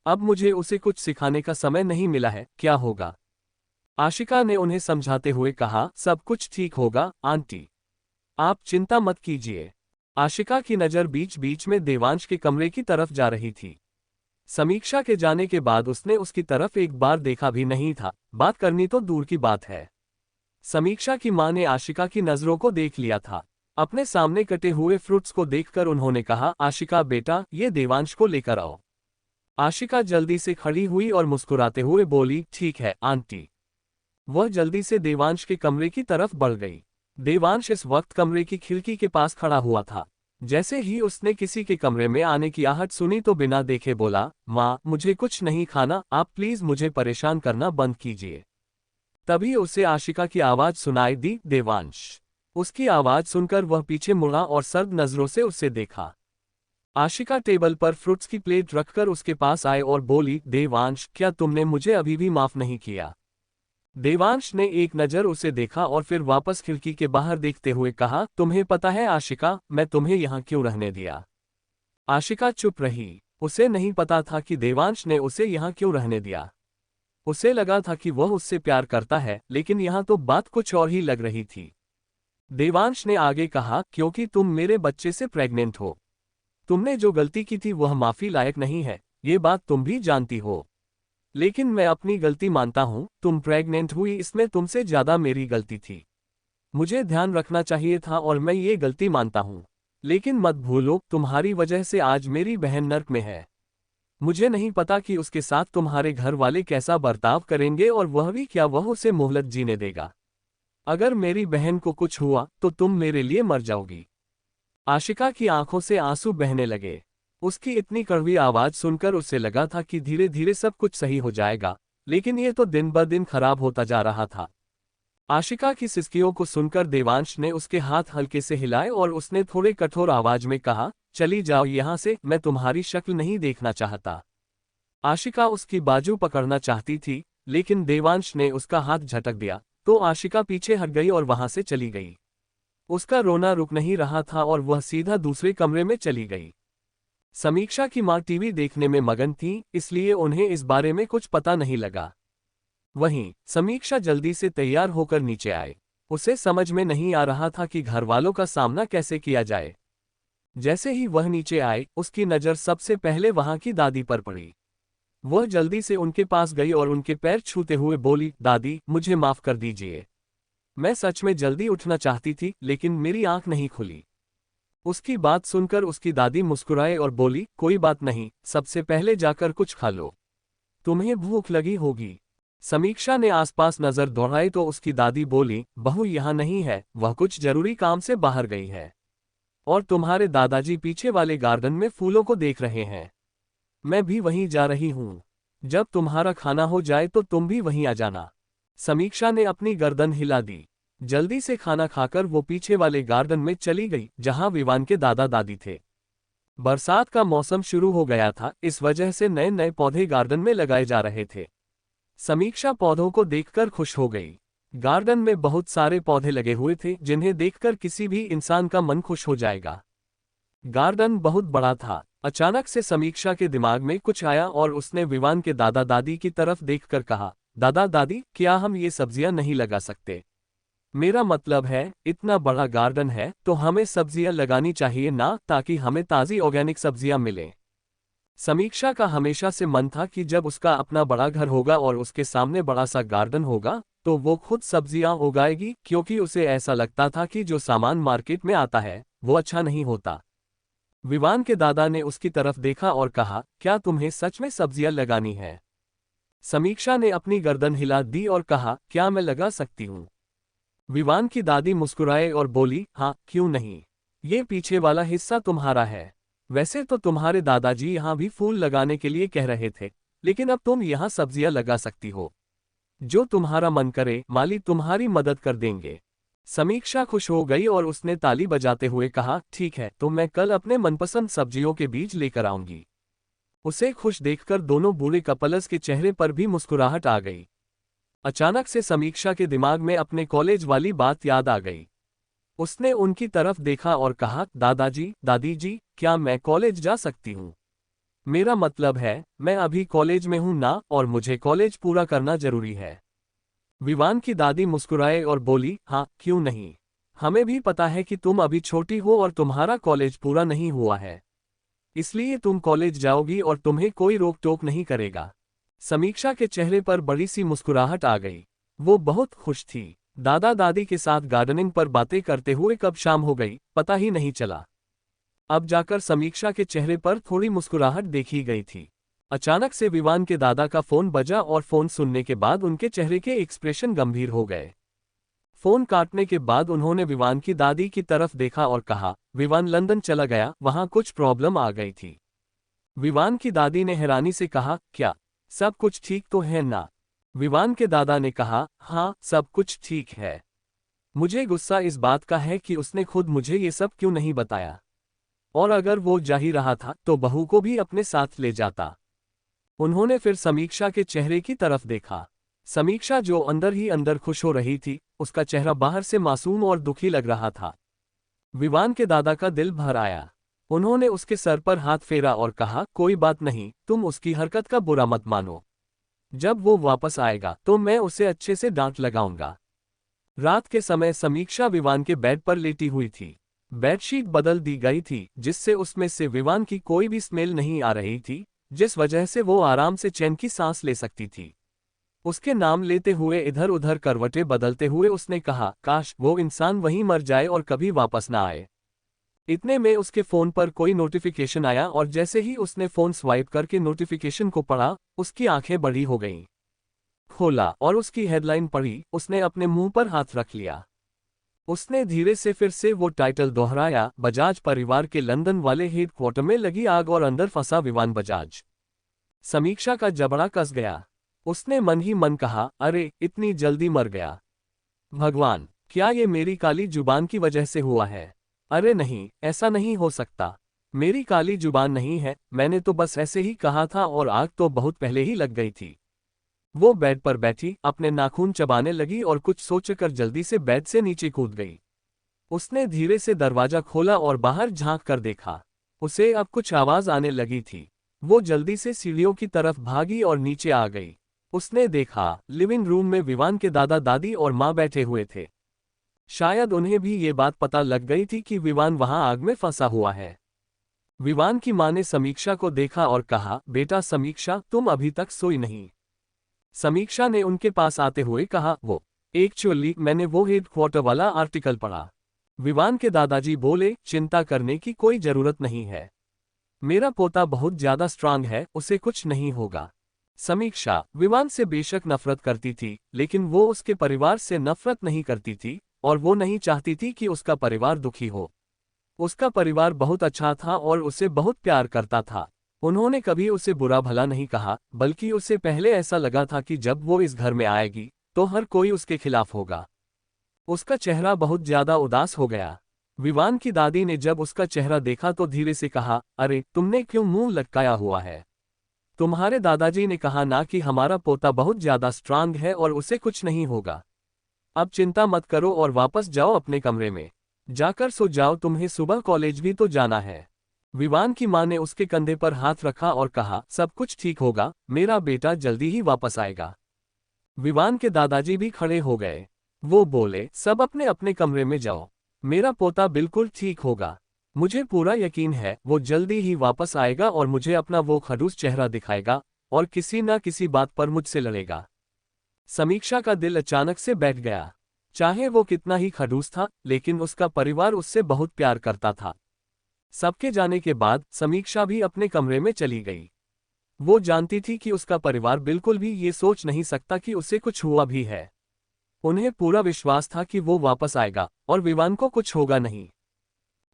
अब मुझे उसे कुछ सिखाने का समय नहीं मिला है, क्या होगा? आशिका ने उन्हें समझाते हुए कहा, सब कुछ ठीक होगा आंटी, आप चिंता मत कीजिए। आशिका की नज़र बीच बीच में देवांश के कमरे की तरफ जा रही थी। समीक्षा के जाने के बाद उसने उसकी तरफ एक बार देखा भी नहीं था, बात करनी तो दूर की बात है। समीक्षा की मां ने आशिका की नजरों को देख लिया था। अपने सामने कटे हुए फ्रूट्स को देखकर उन्होंने कहा, आशिका बेटा, ये देवांश को लेकर आओ। आशिका जल्दी से खड़ी हुई और मुस्कुराते हुए बोली, ठीक है आंटी। वह जल्दी से देवांश के कमरे की तरफ बढ़ गई। देवांश इस वक्त कमरे की खिड़की के पास खड़ा हुआ था। जैसे ही उसने किसी के कमरे में आने की आहट सुनी तो बिना देखे बोला, माँ मुझे कुछ नहीं खाना, आप प्लीज मुझे परेशान करना बंद कीजिए। तभी उसे आशिका की आवाज सुनाई दी, देवांश। उसकी आवाज सुनकर वह पीछे मुड़ा और सर्द नजरों से उसे देखा। आशिका टेबल पर फ्रूट्स की प्लेट रखकर उसके पास आए और बोली, देवांश क्या तुमने मुझे अभी भी माफ नहीं किया? देवांश ने एक नज़र उसे देखा और फिर वापस खिड़की के बाहर देखते हुए कहा, तुम्हें पता है आशिका, मैं तुम्हें यहाँ क्यों रहने दिया? आशिका चुप रही। उसे नहीं पता था कि देवांश ने उसे यहाँ क्यों रहने दिया। उसे लगा था कि वह उससे प्यार करता है, लेकिन यहाँ तो बात कुछ और ही लग रही थी। देवांश ने आगे कहा, क्योंकि तुम मेरे बच्चे से प्रेग्नेंट हो। तुमने जो गलती की थी वह माफी लायक नहीं है, ये बात तुम भी जानती हो। लेकिन मैं अपनी गलती मानता हूं, तुम प्रेग्नेंट हुई इसमें तुमसे ज्यादा मेरी गलती थी। मुझे ध्यान रखना चाहिए था और मैं ये गलती मानता हूं। लेकिन मत भूलो, तुम्हारी वजह से आज मेरी बहन नर्क में है। मुझे नहीं पता कि उसके साथ तुम्हारे घर वाले कैसा बर्ताव करेंगे और वह भी क्या वह उसे मोहलत जीने देगा। अगर मेरी बहन को कुछ हुआ तो तुम मेरे लिए मर जाओगी। आशिका की आंखों से आंसू बहने लगे। उसकी इतनी कड़वी आवाज सुनकर उसे लगा था कि धीरे धीरे सब कुछ सही हो जाएगा, लेकिन यह तो दिन ब दिन खराब होता जा रहा था। आशिका की सिसकियों को सुनकर देवांश ने उसके हाथ हल्के से हिलाए और उसने थोड़े कठोर आवाज में कहा, चली जाओ यहां से, मैं तुम्हारी शक्ल नहीं देखना चाहता। आशिका उसकी बाजू पकड़ना चाहती थी, लेकिन देवांश ने उसका हाथ झटक दिया, तो आशिका पीछे हट गई और वहां से चली गई। उसका रोना रुक नहीं रहा था और वह सीधा दूसरे कमरे में चली गई। समीक्षा की मां टीवी देखने में मगन थी, इसलिए उन्हें इस बारे में कुछ पता नहीं लगा। वहीं समीक्षा जल्दी से तैयार होकर नीचे आए। उसे समझ में नहीं आ रहा था कि घरवालों का सामना कैसे किया जाए। जैसे ही वह नीचे आए, उसकी नज़र सबसे पहले वहां की दादी पर पड़ी। वह जल्दी से उनके पास गई और उनके पैर छूते हुए बोली, दादी मुझे माफ कर दीजिए। मैं सच में जल्दी उठना चाहती थी, लेकिन मेरी आंख नहीं खुली। उसकी बात सुनकर उसकी दादी मुस्कुराए और बोली, कोई बात नहीं, सबसे पहले जाकर कुछ खा लो, तुम्हें भूख लगी होगी। समीक्षा ने आसपास नजर दौड़ाई तो उसकी दादी बोली, बहू यहाँ नहीं है, वह कुछ जरूरी काम से बाहर गई है। और तुम्हारे दादाजी पीछे वाले गार्डन में फूलों को देख रहे हैं। मैं भी वहीं जा रही हूँ। जब तुम्हारा खाना हो जाए तो तुम भी वहीं आ जाना। समीक्षा ने अपनी गर्दन हिला दी। जल्दी से खाना खाकर वो पीछे वाले गार्डन में चली गई, जहां विवान के दादा दादी थे। बरसात का मौसम शुरू हो गया था, इस वजह से नए नए पौधे गार्डन में लगाए जा रहे थे। समीक्षा पौधों को देखकर खुश हो गई। गार्डन में बहुत सारे पौधे लगे हुए थे, जिन्हें देखकर किसी भी इंसान का मन खुश हो जाएगा। गार्डन बहुत बड़ा था। अचानक से समीक्षा के दिमाग में कुछ आया और उसने विवान के दादा दादी की तरफ देखकर कहा, दादा दादी, क्या हम ये सब्जियां नहीं लगा सकते? मेरा मतलब है, इतना बड़ा गार्डन है तो हमें सब्जियां लगानी चाहिए ना, ताकि हमें ताज़ी ऑर्गेनिक सब्जियां मिलें। समीक्षा का हमेशा से मन था कि जब उसका अपना बड़ा घर होगा और उसके सामने बड़ा सा गार्डन होगा तो वो खुद सब्जियां उगाएगी, क्योंकि उसे ऐसा लगता था कि जो सामान मार्केट में आता है वो अच्छा नहीं होता। विवान के दादा ने उसकी तरफ देखा और कहा, क्या तुम्हें सच में सब्जियां लगानी है? समीक्षा ने अपनी गर्दन हिला दी और कहा, क्या मैं लगा सकती हूँ? विवान की दादी मुस्कुराए और बोली, हाँ क्यों नहीं, ये पीछे वाला हिस्सा तुम्हारा है। वैसे तो तुम्हारे दादाजी यहाँ भी फूल लगाने के लिए कह रहे थे, लेकिन अब तुम यहाँ सब्जियां लगा सकती हो। जो तुम्हारा मन करे, माली तुम्हारी मदद कर देंगे। समीक्षा खुश हो गई और उसने ताली बजाते हुए कहा, ठीक है, तो मैं कल अपने मनपसंद सब्जियों के बीज लेकर आऊंगी। उसे खुश देखकर दोनों बूढ़े कपल्स के चेहरे पर भी मुस्कुराहट आ गई। अचानक से समीक्षा के दिमाग में अपने कॉलेज वाली बात याद आ गई। उसने उनकी तरफ देखा और कहा, दादाजी दादी जी, क्या मैं कॉलेज जा सकती हूँ? मेरा मतलब है, मैं अभी कॉलेज में हूँ ना, और मुझे कॉलेज पूरा करना जरूरी है। विवान की दादी मुस्कुराए और बोली, हाँ क्यों नहीं, हमें भी पता है कि तुम अभी छोटी हो और तुम्हारा कॉलेज पूरा नहीं हुआ है। इसलिए तुम कॉलेज जाओगी और तुम्हें कोई रोक टोक नहीं करेगा। समीक्षा के चेहरे पर बड़ी सी मुस्कुराहट आ गई। वो बहुत खुश थी। दादा दादी के साथ गार्डनिंग पर बातें करते हुए कब शाम हो गई पता ही नहीं चला। अब जाकर समीक्षा के चेहरे पर थोड़ी मुस्कुराहट देखी गई थी। अचानक से विवान के दादा का फोन बजा और फोन सुनने के बाद उनके चेहरे के एक्सप्रेशन गंभीर हो गए। फोन काटने के बाद उन्होंने विवान की दादी की तरफ देखा और कहा, विवान लंदन चला गया, वहां कुछ प्रॉब्लम आ गई थी। विवान की दादी ने हैरानी से कहा, क्या सब कुछ ठीक तो है ना? विवान के दादा ने कहा, हाँ सब कुछ ठीक है। मुझे गुस्सा इस बात का है कि उसने खुद मुझे ये सब क्यों नहीं बताया, और अगर वो जा ही रहा था तो बहू को भी अपने साथ ले जाता। उन्होंने फिर समीक्षा के चेहरे की तरफ देखा। समीक्षा जो अंदर ही अंदर खुश हो रही थी, उसका चेहरा बाहर से मासूम और दुखी लग रहा था। विवान के दादा का दिल भर आया। उन्होंने उसके सर पर हाथ फेरा और कहा, कोई बात नहीं, तुम उसकी हरकत का बुरा मत मानो। जब वो वापस आएगा तो मैं उसे अच्छे से डांट लगाऊंगा। रात के समय समीक्षा विवान के बेड पर लेटी हुई थी। बेडशीट बदल दी गई थी जिससे उसमें से विवान की कोई भी स्मेल नहीं आ रही थी, जिस वजह से वो आराम से चैन की सांस ले सकती थी। उसके नाम लेते हुए इधर उधर करवटें बदलते हुए उसने कहा, काश वो इंसान वहीं मर जाए और कभी वापस ना आए। इतने में उसके फोन पर कोई नोटिफिकेशन आया और जैसे ही उसने फोन स्वाइप करके नोटिफिकेशन को पढ़ा, उसकी आंखें बड़ी हो गईं। खोला और उसकी हेडलाइन पढ़ी, उसने अपने मुंह पर हाथ रख लिया। उसने धीरे से फिर से वो टाइटल दोहराया, बजाज परिवार के लंदन वाले हेडक्वार्टर में लगी आग और अंदर फंसा विवान बजाज। समीक्षा का जबड़ा कस गया। उसने मन ही मन कहा, अरे इतनी जल्दी मर गया। भगवान, क्या ये मेरी काली जुबान की वजह से हुआ है? अरे नहीं, ऐसा नहीं हो सकता। मेरी काली जुबान नहीं है, मैंने तो बस ऐसे ही कहा था और आग तो बहुत पहले ही लग गई थी। वो बेड पर बैठी अपने नाखून चबाने लगी और कुछ सोचकर जल्दी से बेड से नीचे कूद गई। उसने धीरे से दरवाजा खोला और बाहर झांक कर देखा। उसे अब कुछ आवाज आने लगी थी। वो जल्दी से सीढ़ियों की तरफ भागी और नीचे आ गई। उसने देखा, लिविंग रूम में विवान के दादा दादी और माँ बैठे हुए थे। शायद उन्हें भी ये बात पता लग गई थी कि विवान वहां आग में फंसा हुआ है। विवान की माँ ने समीक्षा को देखा और कहा, बेटा समीक्षा, तुम अभी तक सोई नहीं? समीक्षा ने उनके पास आते हुए कहा, वो एक्चुअली मैंने वो हेडक्वार्टर वाला आर्टिकल पढ़ा। विवान के दादाजी बोले, चिंता करने की कोई जरूरत नहीं है। मेरा पोता बहुत ज्यादा स्ट्रांग है, उसे कुछ नहीं होगा। समीक्षा विवान से बेशक नफरत करती थी, लेकिन वो उसके परिवार से नफरत नहीं करती थी और वो नहीं चाहती थी कि उसका परिवार दुखी हो। उसका परिवार बहुत अच्छा था और उसे बहुत प्यार करता था। उन्होंने कभी उसे बुरा भला नहीं कहा, बल्कि उसे पहले ऐसा लगा था कि जब वो इस घर में आएगी तो हर कोई उसके खिलाफ होगा। उसका चेहरा बहुत ज्यादा उदास हो गया। विवान की दादी ने जब उसका चेहरा देखा तो धीरे से कहा, अरे तुमने क्यों मुंह लटकाया हुआ है? तुम्हारे दादाजी ने कहा ना कि हमारा पोता बहुत ज्यादा स्ट्रांग है और उसे कुछ नहीं होगा। अब चिंता मत करो और वापस जाओ अपने कमरे में। जाकर सो जाओ, तुम्हें सुबह कॉलेज भी तो जाना है। विवान की मां ने उसके कंधे पर हाथ रखा और कहा, सब कुछ ठीक होगा, मेरा बेटा जल्दी ही वापस आएगा। विवान के दादाजी भी खड़े हो गए। वो बोले, सब अपने अपने कमरे में जाओ, मेरा पोता बिल्कुल ठीक होगा। मुझे पूरा यकीन है वो जल्दी ही वापस आएगा और मुझे अपना वो खड़ूस चेहरा दिखाएगा और किसी न किसी बात पर मुझसे लड़ेगा। समीक्षा का दिल अचानक से बैठ गया। चाहे वो कितना ही खड़ूस था, लेकिन उसका परिवार उससे बहुत प्यार करता था। सबके जाने के बाद समीक्षा भी अपने कमरे में चली गई। वो जानती थी कि उसका परिवार बिल्कुल भी ये सोच नहीं सकता कि उसे कुछ हुआ भी है। उन्हें पूरा विश्वास था कि वो वापस आएगा और विवान को कुछ होगा नहीं।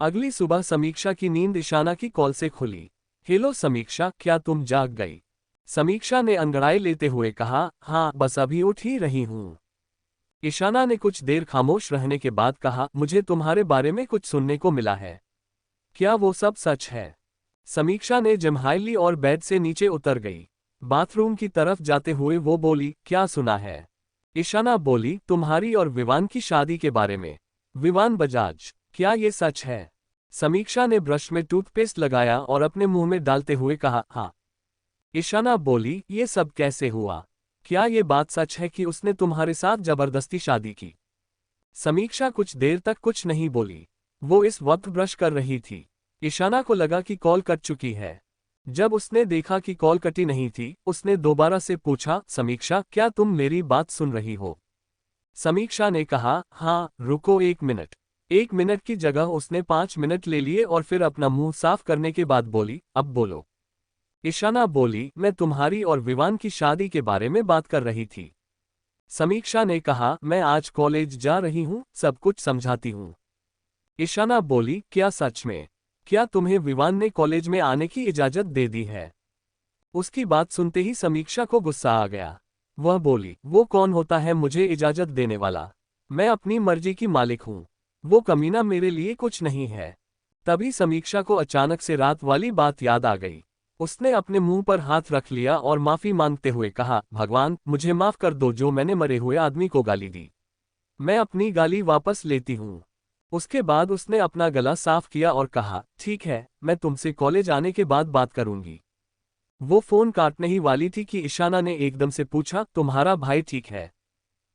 अगली सुबह समीक्षा की नींद ईशाना की कॉल से खुली। हेलो समीक्षा, क्या तुम जाग गई? समीक्षा ने अंगड़ाई लेते हुए कहा, हाँ बस अभी उठ ही रही हूँ। ईशाना ने कुछ देर खामोश रहने के बाद कहा, मुझे तुम्हारे बारे में कुछ सुनने को मिला है। क्या वो सब सच है? समीक्षा ने जम्हाई ली और बेड से नीचे उतर गई। बाथरूम की तरफ जाते हुए वो बोली, क्या सुना है? ईशाना बोली, तुम्हारी और विवान की शादी के बारे में। विवान बजाज, क्या ये सच है? समीक्षा ने ब्रश में टूथपेस्ट लगाया और अपने मुंह में डालते हुए कहा, हाँ। ईशाना बोली, ये सब कैसे हुआ? क्या ये बात सच है कि उसने तुम्हारे साथ जबरदस्ती शादी की? समीक्षा कुछ देर तक कुछ नहीं बोली। वो इस वक्त ब्रश कर रही थी। ईशाना को लगा कि कॉल कट चुकी है। जब उसने देखा कि कॉल कटी नहीं थी, उसने दोबारा से पूछा, समीक्षा, क्या तुम मेरी बात सुन रही हो? समीक्षा ने कहा, हाँ, रुको 1 मिनट। 1 मिनट की जगह उसने 5 मिनट ले लिए और फिर अपना मुंह साफ करने के बाद बोली, अब बोलो। ईशाना बोली, मैं तुम्हारी और विवान की शादी के बारे में बात कर रही थी। समीक्षा ने कहा, मैं आज कॉलेज जा रही हूँ, सब कुछ समझाती हूँ। ईशाना बोली, क्या सच में? क्या तुम्हें विवान ने कॉलेज में आने की इजाजत दे दी है? उसकी बात सुनते ही समीक्षा को गुस्सा आ गया। वह बोली, वो कौन होता है मुझे इजाजत देने वाला? मैं अपनी मर्जी की मालिक हूँ। वो कमीना मेरे लिए कुछ नहीं है। तभी समीक्षा को अचानक से रात वाली बात याद आ गई। उसने अपने मुंह पर हाथ रख लिया और माफी मांगते हुए कहा, भगवान, मुझे माफ कर दो जो मैंने मरे हुए आदमी को गाली दी। मैं अपनी गाली वापस लेती हूँ। उसके बाद उसने अपना गला साफ किया और कहा, ठीक है, मैं तुमसे कॉलेज आने के बाद बात करूंगी। वो फोन काटने ही वाली थी कि ईशाना ने एकदम से पूछा, तुम्हारा भाई ठीक है?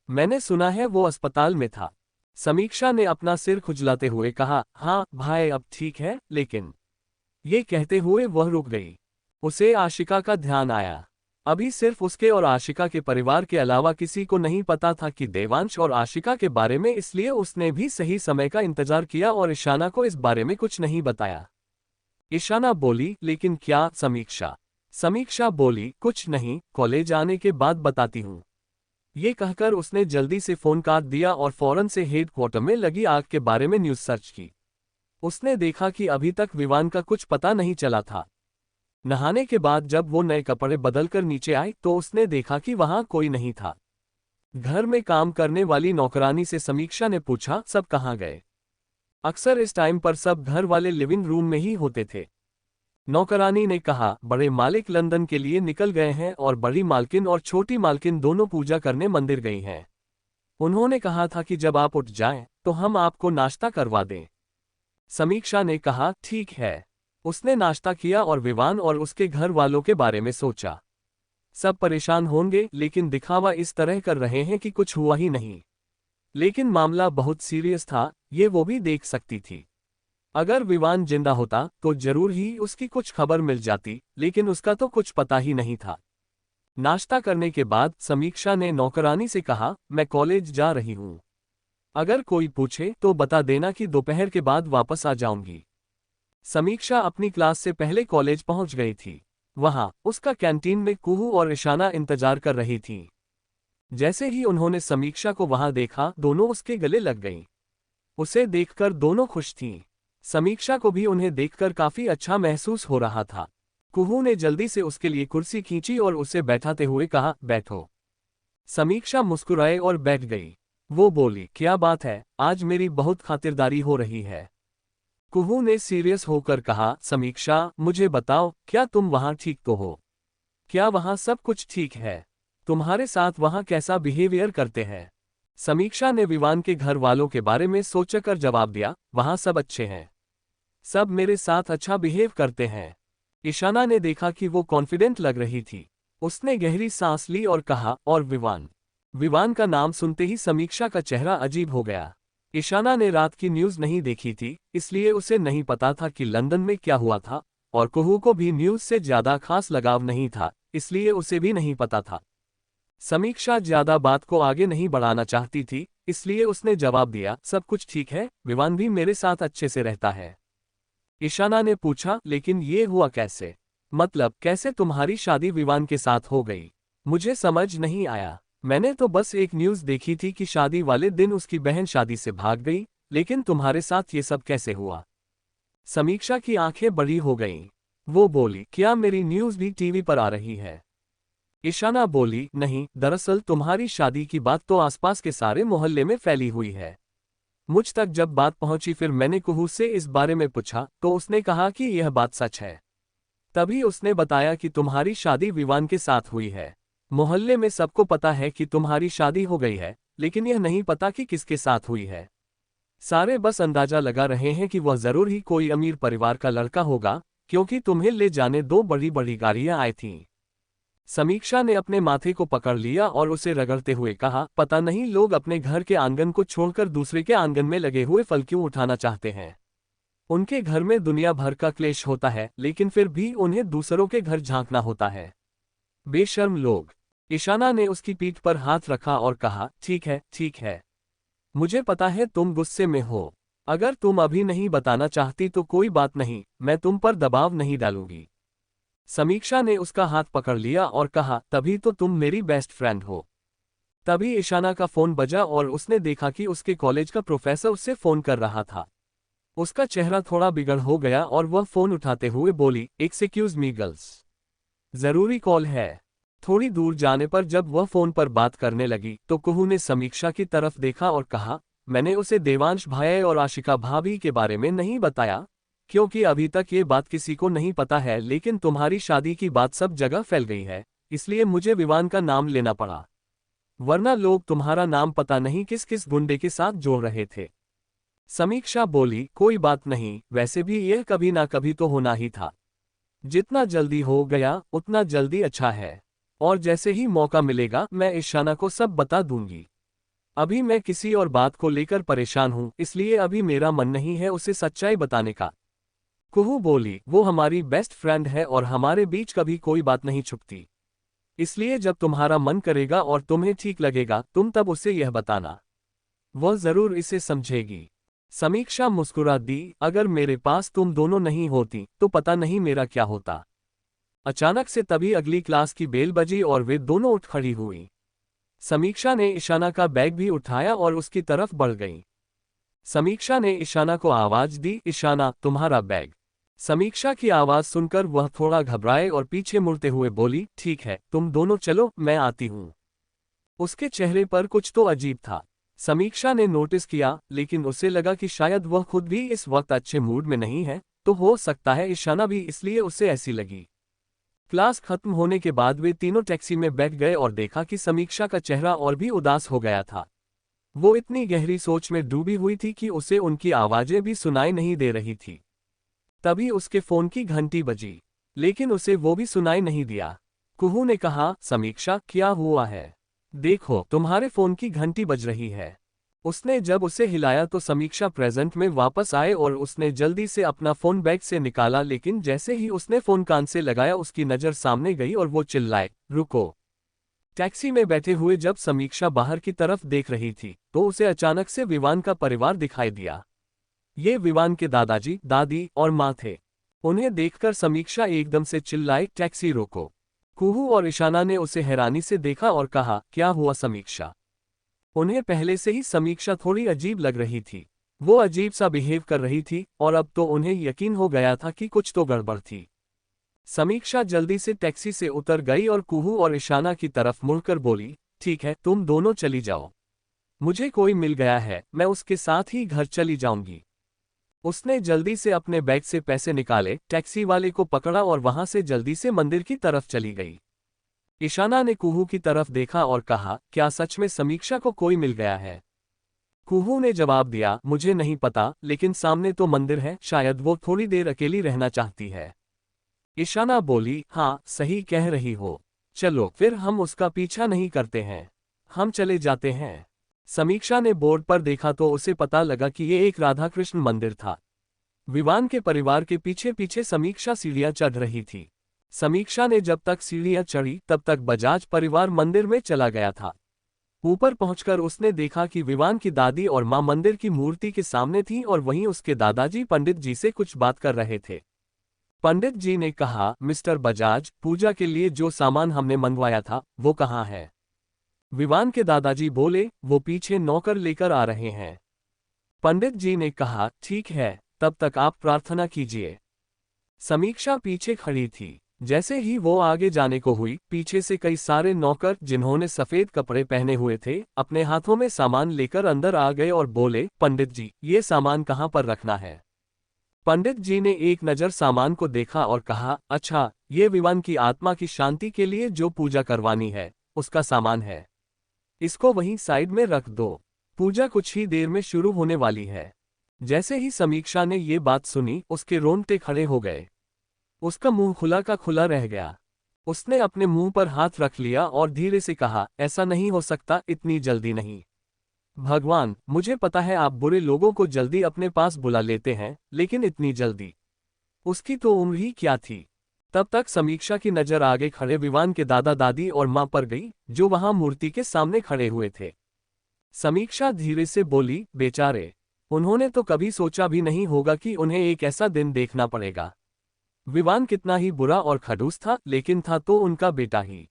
मैंने सुना है वो अस्पताल में था। समीक्षा ने अपना सिर खुजलाते हुए कहा, हाँ भाई अब ठीक है, लेकिन। ये कहते हुए वह रुक गई। उसे आशिका का ध्यान आया। अभी सिर्फ उसके और आशिका के परिवार के अलावा किसी को नहीं पता था कि देवांश और आशिका के बारे में, इसलिए उसने भी सही समय का इंतजार किया और ईशाना को इस बारे में कुछ नहीं बताया। ईशाना बोली, लेकिन क्या? समीक्षा बोली, कुछ नहीं, कॉलेज आने के बाद बताती हूँ। ये कहकर उसने जल्दी से फोन काट दिया और फौरन से हेडक्वार्टर में लगी आग के बारे में न्यूज़ सर्च की। उसने देखा कि अभी तक विवान का कुछ पता नहीं चला था। नहाने के बाद जब वो नए कपड़े बदलकर नीचे आई तो उसने देखा कि वहां कोई नहीं था। घर में काम करने वाली नौकरानी से समीक्षा ने पूछा, सब कहाँ गए? अक्सर इस टाइम पर सब घर वाले लिविंग रूम में ही होते थे। नौकरानी ने कहा, बड़े मालिक लंदन के लिए निकल गए हैं और बड़ी मालकिन और छोटी मालकिन दोनों पूजा करने मंदिर गई हैं। उन्होंने कहा था कि जब आप उठ जाएं तो हम आपको नाश्ता करवा दें। समीक्षा ने कहा, ठीक है। उसने नाश्ता किया और विवान और उसके घर वालों के बारे में सोचा। सब परेशान होंगे, लेकिन दिखावा इस तरह कर रहे हैं कि कुछ हुआ ही नहीं। लेकिन मामला बहुत सीरियस था, ये वो भी देख सकती थी। अगर विवान जिंदा होता तो जरूर ही उसकी कुछ खबर मिल जाती, लेकिन उसका तो कुछ पता ही नहीं था। नाश्ता करने के बाद समीक्षा ने नौकरानी से कहा, मैं कॉलेज जा रही हूँ। अगर कोई पूछे तो बता देना कि दोपहर के बाद वापस आ जाऊंगी। समीक्षा अपनी क्लास से पहले कॉलेज पहुंच गई थी। वहां उसका कैंटीन में कुहू और ईशाना इंतजार कर रही थीं। जैसे ही उन्होंने समीक्षा को वहां देखा, दोनों उसके गले लग गईं। उसे देखकर दोनों खुश थीं। समीक्षा को भी उन्हें देखकर काफी अच्छा महसूस हो रहा था। कुहू ने जल्दी से उसके लिए कुर्सी खींची और उसे बैठाते हुए कहा, बैठो। समीक्षा मुस्कुराए और बैठ गई। वो बोली, क्या बात है, आज मेरी बहुत खातिरदारी हो रही है। कुहू ने सीरियस होकर कहा, समीक्षा, मुझे बताओ, क्या तुम वहां ठीक तो हो? क्या वहां सब कुछ ठीक है? तुम्हारे साथ वहां कैसा बिहेवियर करते हैं? समीक्षा ने विवान के घर वालों के बारे में सोचकर जवाब दिया, वहां सब अच्छे हैं। सब मेरे साथ अच्छा बिहेव करते हैं। ईशाना ने देखा कि वो कॉन्फिडेंट लग रही थी। उसने गहरी सांस ली और कहा, और विवान? विवान का नाम सुनते ही समीक्षा का चेहरा अजीब हो गया। ईशाना ने रात की न्यूज़ नहीं देखी थी, इसलिए उसे नहीं पता था कि लंदन में क्या हुआ था, और कुहू को भी न्यूज़ से ज्यादा खास लगाव नहीं था, इसलिए उसे भी नहीं पता था। समीक्षा ज्यादा बात को आगे नहीं बढ़ाना चाहती थी, इसलिए उसने जवाब दिया, सब कुछ ठीक है, विवान भी मेरे साथ अच्छे से रहता है। ईशाना ने पूछा, लेकिन ये हुआ कैसे? मतलब कैसे तुम्हारी शादी विवान के साथ हो गई? मुझे समझ नहीं आया। मैंने तो बस एक न्यूज़ देखी थी कि शादी वाले दिन उसकी बहन शादी से भाग गई, लेकिन तुम्हारे साथ ये सब कैसे हुआ? समीक्षा की आंखें बड़ी हो गईं। वो बोली, क्या मेरी न्यूज़ भी टीवी पर आ रही है? ईशाना बोली, नहीं, दरअसल तुम्हारी शादी की बात तो आसपास के सारे मोहल्ले में फैली हुई है। मुझ तक जब बात पहुंची फिर मैंने कुहू से इस बारे में पूछा तो उसने कहा कि यह बात सच है। तभी उसने बताया कि तुम्हारी शादी विवान के साथ हुई है। मोहल्ले में सबको पता है कि तुम्हारी शादी हो गई है, लेकिन यह नहीं पता कि किसके साथ हुई है। सारे बस अंदाजा लगा रहे हैं कि वह जरूर ही कोई अमीर परिवार का लड़का होगा, क्योंकि तुम्हें ले जाने दो बड़ी बड़ी गाड़ियां आई थीं। समीक्षा ने अपने माथे को पकड़ लिया और उसे रगड़ते हुए कहा, पता नहीं लोग अपने घर के आंगन को छोड़कर दूसरे के आंगन में लगे हुए फल क्यों उठाना चाहते हैं। उनके घर में दुनिया भर का क्लेश होता है, लेकिन फिर भी उन्हें दूसरों के घर झांकना होता है। बेशर्म लोग। ईशाना ने उसकी पीठ पर हाथ रखा और कहा, ठीक है, ठीक है। मुझे पता है तुम गुस्से में हो। अगर तुम अभी नहीं बताना चाहती तो कोई बात नहीं, मैं तुम पर दबाव नहीं डालूंगी। समीक्षा ने उसका हाथ पकड़ लिया और कहा, तभी तो तुम मेरी बेस्ट फ्रेंड हो। तभी ईशाना का फोन बजा और उसने देखा कि उसके कॉलेज का प्रोफेसर उससे फोन कर रहा था। उसका चेहरा थोड़ा बिगड़ हो गया और वह फोन उठाते हुए बोली, एक्सक्यूज मी गर्ल्स, जरूरी कॉल है। थोड़ी दूर जाने पर जब वह फोन पर बात करने लगी तो कुहू ने समीक्षा की तरफ देखा और कहा, मैंने उसे देवांश भाई और आशिका भाभी के बारे में नहीं बताया, क्योंकि अभी तक ये बात किसी को नहीं पता है, लेकिन तुम्हारी शादी की बात सब जगह फैल गई है, इसलिए मुझे विवान का नाम लेना पड़ा, वरना लोग तुम्हारा नाम पता नहीं किस किस गुंडे के साथ जोड़ रहे थे। समीक्षा बोली, कोई बात नहीं, वैसे भी यह कभी ना कभी तो होना ही था। जितना जल्दी हो गया उतना जल्दी अच्छा है, और जैसे ही मौका मिलेगा मैं ईशाना को सब बता दूंगी। अभी मैं किसी और बात को लेकर परेशान हूं, इसलिए अभी मेरा मन नहीं है उसे सच्चाई बताने का। कुहू बोली, वो हमारी बेस्ट फ्रेंड है और हमारे बीच कभी कोई बात नहीं छुपती, इसलिए जब तुम्हारा मन करेगा और तुम्हें ठीक लगेगा तुम तब उसे यह बताना, वह जरूर इसे समझेगी। समीक्षा मुस्कुरा दी, अगर मेरे पास तुम दोनों नहीं होती तो पता नहीं मेरा क्या होता। अचानक से तभी अगली क्लास की बेल बजी और वे दोनों उठ खड़ी हुई। समीक्षा ने ईशाना का बैग भी उठाया और उसकी तरफ बढ़ गई। समीक्षा ने ईशाना को आवाज दी, ईशाना, तुम्हारा बैग। समीक्षा की आवाज सुनकर वह थोड़ा घबराए और पीछे मुड़ते हुए बोली, ठीक है, तुम दोनों चलो, मैं आती हूं। उसके चेहरे पर कुछ तो अजीब था। समीक्षा ने नोटिस किया, लेकिन उसे लगा कि शायद वह खुद भी इस वक्त अच्छे मूड में नहीं है, तो हो सकता है ईशाना भी इसलिए उसे ऐसी लगी। क्लास खत्म होने के बाद वे तीनों टैक्सी में बैठ गए और देखा कि समीक्षा का चेहरा और भी उदास हो गया था। वो इतनी गहरी सोच में डूबी हुई थी कि उसे उनकी आवाजें भी सुनाई नहीं दे रही थी। तभी उसके फोन की घंटी बजी, लेकिन उसे वो भी सुनाई नहीं दिया। कुहू ने कहा, समीक्षा, क्या हुआ है? देखो, तुम्हारे फोन की घंटी बज रही है। उसने जब उसे हिलाया तो समीक्षा प्रेजेंट में वापस आए और उसने जल्दी से अपना फोन बैग से निकाला, लेकिन जैसे ही उसने फोन कान से लगाया उसकी नज़र सामने गई और वो चिल्लाए, रुको। टैक्सी में बैठे हुए जब समीक्षा बाहर की तरफ देख रही थी तो उसे अचानक से विवान का परिवार दिखाई दिया। ये विवान के दादाजी, दादी और माँ थे। उन्हें देखकर समीक्षा एकदम से चिल्लाई, टैक्सी रोको। कुहू और ईशाना ने उसे हैरानी से देखा और कहा, क्या हुआ समीक्षा? उन्हें पहले से ही समीक्षा थोड़ी अजीब लग रही थी। वो अजीब सा बिहेव कर रही थी और अब तो उन्हें यकीन हो गया था कि कुछ तो गड़बड़ थी। समीक्षा जल्दी से टैक्सी से उतर गई और कुहू और ईशाना की तरफ मुड़कर बोली, ठीक है, तुम दोनों चली जाओ। मुझे कोई मिल गया है, मैं उसके साथ ही घर चली जाऊंगी। उसने जल्दी से अपने बैग से पैसे निकाले, टैक्सी वाले को पकड़ा और वहां से जल्दी से मंदिर की तरफ चली गई। ईशाना ने कुहू की तरफ देखा और कहा, क्या सच में समीक्षा को कोई मिल गया है? कुहू ने जवाब दिया, मुझे नहीं पता, लेकिन सामने तो मंदिर है, शायद वो थोड़ी देर अकेली रहना चाहती है। ईशाना बोली, हाँ, सही कह रही हो। चलो फिर हम उसका पीछा नहीं करते हैं, हम चले जाते हैं। समीक्षा ने बोर्ड पर देखा तो उसे पता लगा कि ये एक राधा कृष्ण मंदिर था। विवान के परिवार के पीछे पीछे समीक्षा सीढ़ियां चढ़ रही थी। समीक्षा ने जब तक सीढ़ियां चढ़ी तब तक बजाज परिवार मंदिर में चला गया था। ऊपर पहुंचकर उसने देखा कि विवान की दादी और मां मंदिर की मूर्ति के सामने थी और वहीं उसके दादाजी पंडित जी से कुछ बात कर रहे थे। पंडित जी ने कहा, मिस्टर बजाज, पूजा के लिए जो सामान हमने मंगवाया था वो कहाँ है? विवान के दादाजी बोले, वो पीछे नौकर लेकर आ रहे हैं। पंडित जी ने कहा, ठीक है, तब तक आप प्रार्थना कीजिए। समीक्षा पीछे खड़ी थी। जैसे ही वो आगे जाने को हुई, पीछे से कई सारे नौकर जिन्होंने सफेद कपड़े पहने हुए थे अपने हाथों में सामान लेकर अंदर आ गए और बोले, पंडित जी, ये सामान कहाँ पर रखना है? पंडित जी ने एक नज़र सामान को देखा और कहा, अच्छा, ये विवान की आत्मा की शांति के लिए जो पूजा करवानी है उसका सामान है। इसको वहीं साइड में रख दो, पूजा कुछ ही देर में शुरू होने वाली है। जैसे ही समीक्षा ने ये बात सुनी उसके रोंगटे खड़े हो गए। उसका मुंह खुला का खुला रह गया। उसने अपने मुंह पर हाथ रख लिया और धीरे से कहा, ऐसा नहीं हो सकता, इतनी जल्दी नहीं। भगवान, मुझे पता है आप बुरे लोगों को जल्दी अपने पास बुला लेते हैं, लेकिन इतनी जल्दी? उसकी तो उम्र ही क्या थी? तब तक समीक्षा की नजर आगे खड़े विवान के दादा दादी और मां पर गई, जो वहां मूर्ति के सामने खड़े हुए थे। समीक्षा धीरे से बोली, बेचारे, उन्होंने तो कभी सोचा भी नहीं होगा कि उन्हें एक ऐसा दिन देखना पड़ेगा। विवान कितना ही बुरा और खड़ूस था, लेकिन था तो उनका बेटा ही,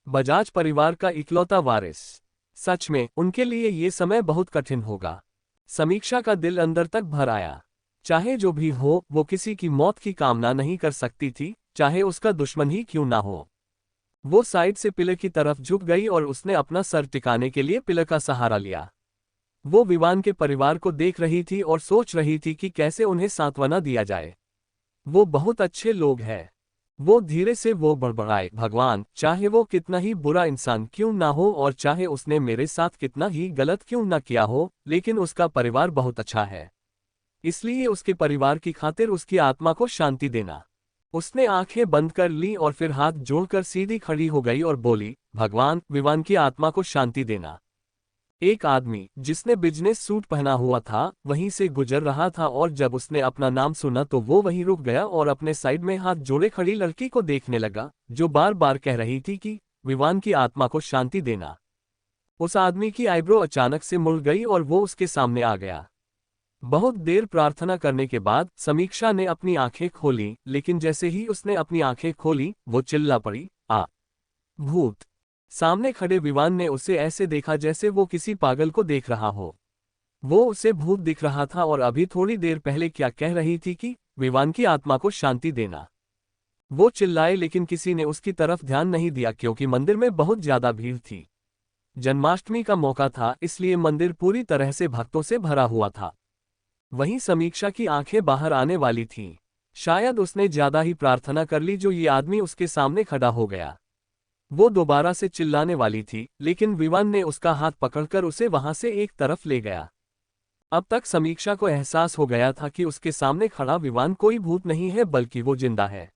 बजाज परिवार का इकलौता वारिस। सच में उनके लिए ये समय बहुत कठिन होगा। समीक्षा का दिल अंदर तक भर आया। चाहे जो भी हो, वो किसी की मौत की कामना नहीं कर सकती थी, चाहे उसका दुश्मन ही क्यों ना हो। वो साइड से पिलर की तरफ झुक गई और उसने अपना सर टिकाने के लिए पिलर का सहारा लिया। वो विवान के परिवार को देख रही थी और सोच रही थी कि कैसे उन्हें सांत्वना दिया जाए। वो बहुत अच्छे लोग हैं। वो धीरे से वो बड़बड़ाए, भगवान, चाहे वो कितना ही बुरा इंसान क्यों ना हो और चाहे उसने मेरे साथ कितना ही गलत क्यों ना किया हो, लेकिन उसका परिवार बहुत अच्छा है। इसलिए उसके परिवार की खातिर उसकी आत्मा को शांति देना। उसने आंखें बंद कर ली और फिर हाथ जोड़कर सीधी खड़ी हो गई और बोली, भगवान, विवान की आत्मा को शांति देना। एक आदमी जिसने बिजनेस सूट पहना हुआ था वहीं से गुजर रहा था और जब उसने अपना नाम सुना तो वो वहीं रुक गया और अपने साइड में हाथ जोड़े खड़ी लड़की को देखने लगा, जो बार बार कह रही थी कि विवान की आत्मा को शांति देना। उस आदमी की आईब्रो अचानक से मुड़ गई और वो उसके सामने आ गया। बहुत देर प्रार्थना करने के बाद समीक्षा ने अपनी आंखें खोली, लेकिन जैसे ही उसने अपनी आंखें खोली वो चिल्ला पड़ी, आ भूत। सामने खड़े विवान ने उसे ऐसे देखा जैसे वो किसी पागल को देख रहा हो। वो उसे भूत दिख रहा था और अभी थोड़ी देर पहले क्या कह रही थी कि विवान की आत्मा को शांति देना। वो चिल्लाए लेकिन किसी ने उसकी तरफ ध्यान नहीं दिया क्योंकि मंदिर में बहुत ज्यादा भीड़ थी। जन्माष्टमी का मौका था, इसलिए मंदिर पूरी तरह से भक्तों से भरा हुआ था। वहीं समीक्षा की आंखें बाहर आने वाली थीं। शायद उसने ज्यादा ही प्रार्थना कर ली जो ये आदमी उसके सामने खड़ा हो गया। वो दोबारा से चिल्लाने वाली थी, लेकिन विवान ने उसका हाथ पकड़कर उसे वहां से एक तरफ ले गया। अब तक समीक्षा को एहसास हो गया था कि उसके सामने खड़ा विवान कोई भूत नहीं है बल्कि वो जिंदा है।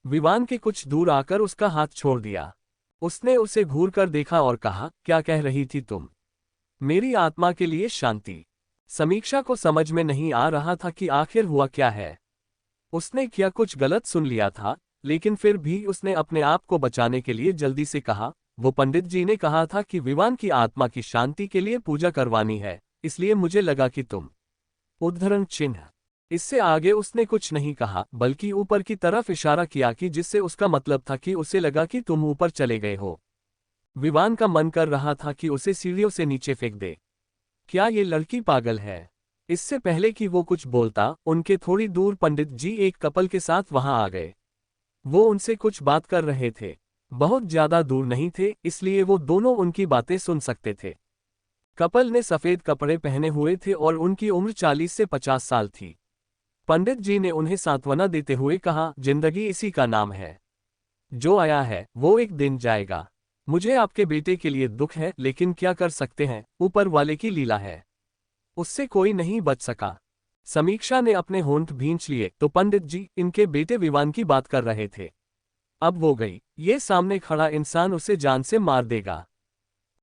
विवान के कुछ दूर आकर उसका हाथ छोड़ दिया। उसने उसे घूर कर देखा और कहा, क्या कह रही थी तुम? मेरी आत्मा के लिए शांति। समीक्षा को समझ में नहीं आ रहा था कि आखिर हुआ क्या है। उसने क्या कुछ गलत सुन लिया था, लेकिन फिर भी उसने अपने आप को बचाने के लिए जल्दी से कहा, वो पंडित जी ने कहा था कि विवान की आत्मा की शांति के लिए पूजा करवानी है, इसलिए मुझे लगा कि तुम। उद्धरण चिन्ह। इससे आगे उसने कुछ नहीं कहा बल्कि ऊपर की तरफ इशारा किया कि जिससे उसका मतलब था कि उसे लगा कि तुम ऊपर चले गए हो। विवान का मन कर रहा था कि उसे सीढ़ियों से नीचे फेंक दे। क्या ये लड़की पागल है? इससे पहले कि वो कुछ बोलता, उनके थोड़ी दूर पंडित जी एक कपल के साथ वहां आ गए। वो उनसे कुछ बात कर रहे थे। बहुत ज्यादा दूर नहीं थे, इसलिए वो दोनों उनकी बातें सुन सकते थे। कपल ने सफेद कपड़े पहने हुए थे और उनकी उम्र 40 से 50 साल थी। पंडित जी ने उन्हें सांत्वना देते हुए कहा, जिंदगी इसी का नाम है। जो आया है वो एक दिन जाएगा। मुझे आपके बेटे के लिए दुख है, लेकिन क्या कर सकते हैं, ऊपर वाले की लीला है। उससे कोई नहीं बच सका। समीक्षा ने अपने होंठ भींच लिए तो पंडित जी इनके बेटे विवान की बात कर रहे थे। अब वो गई, ये सामने खड़ा इंसान उसे जान से मार देगा।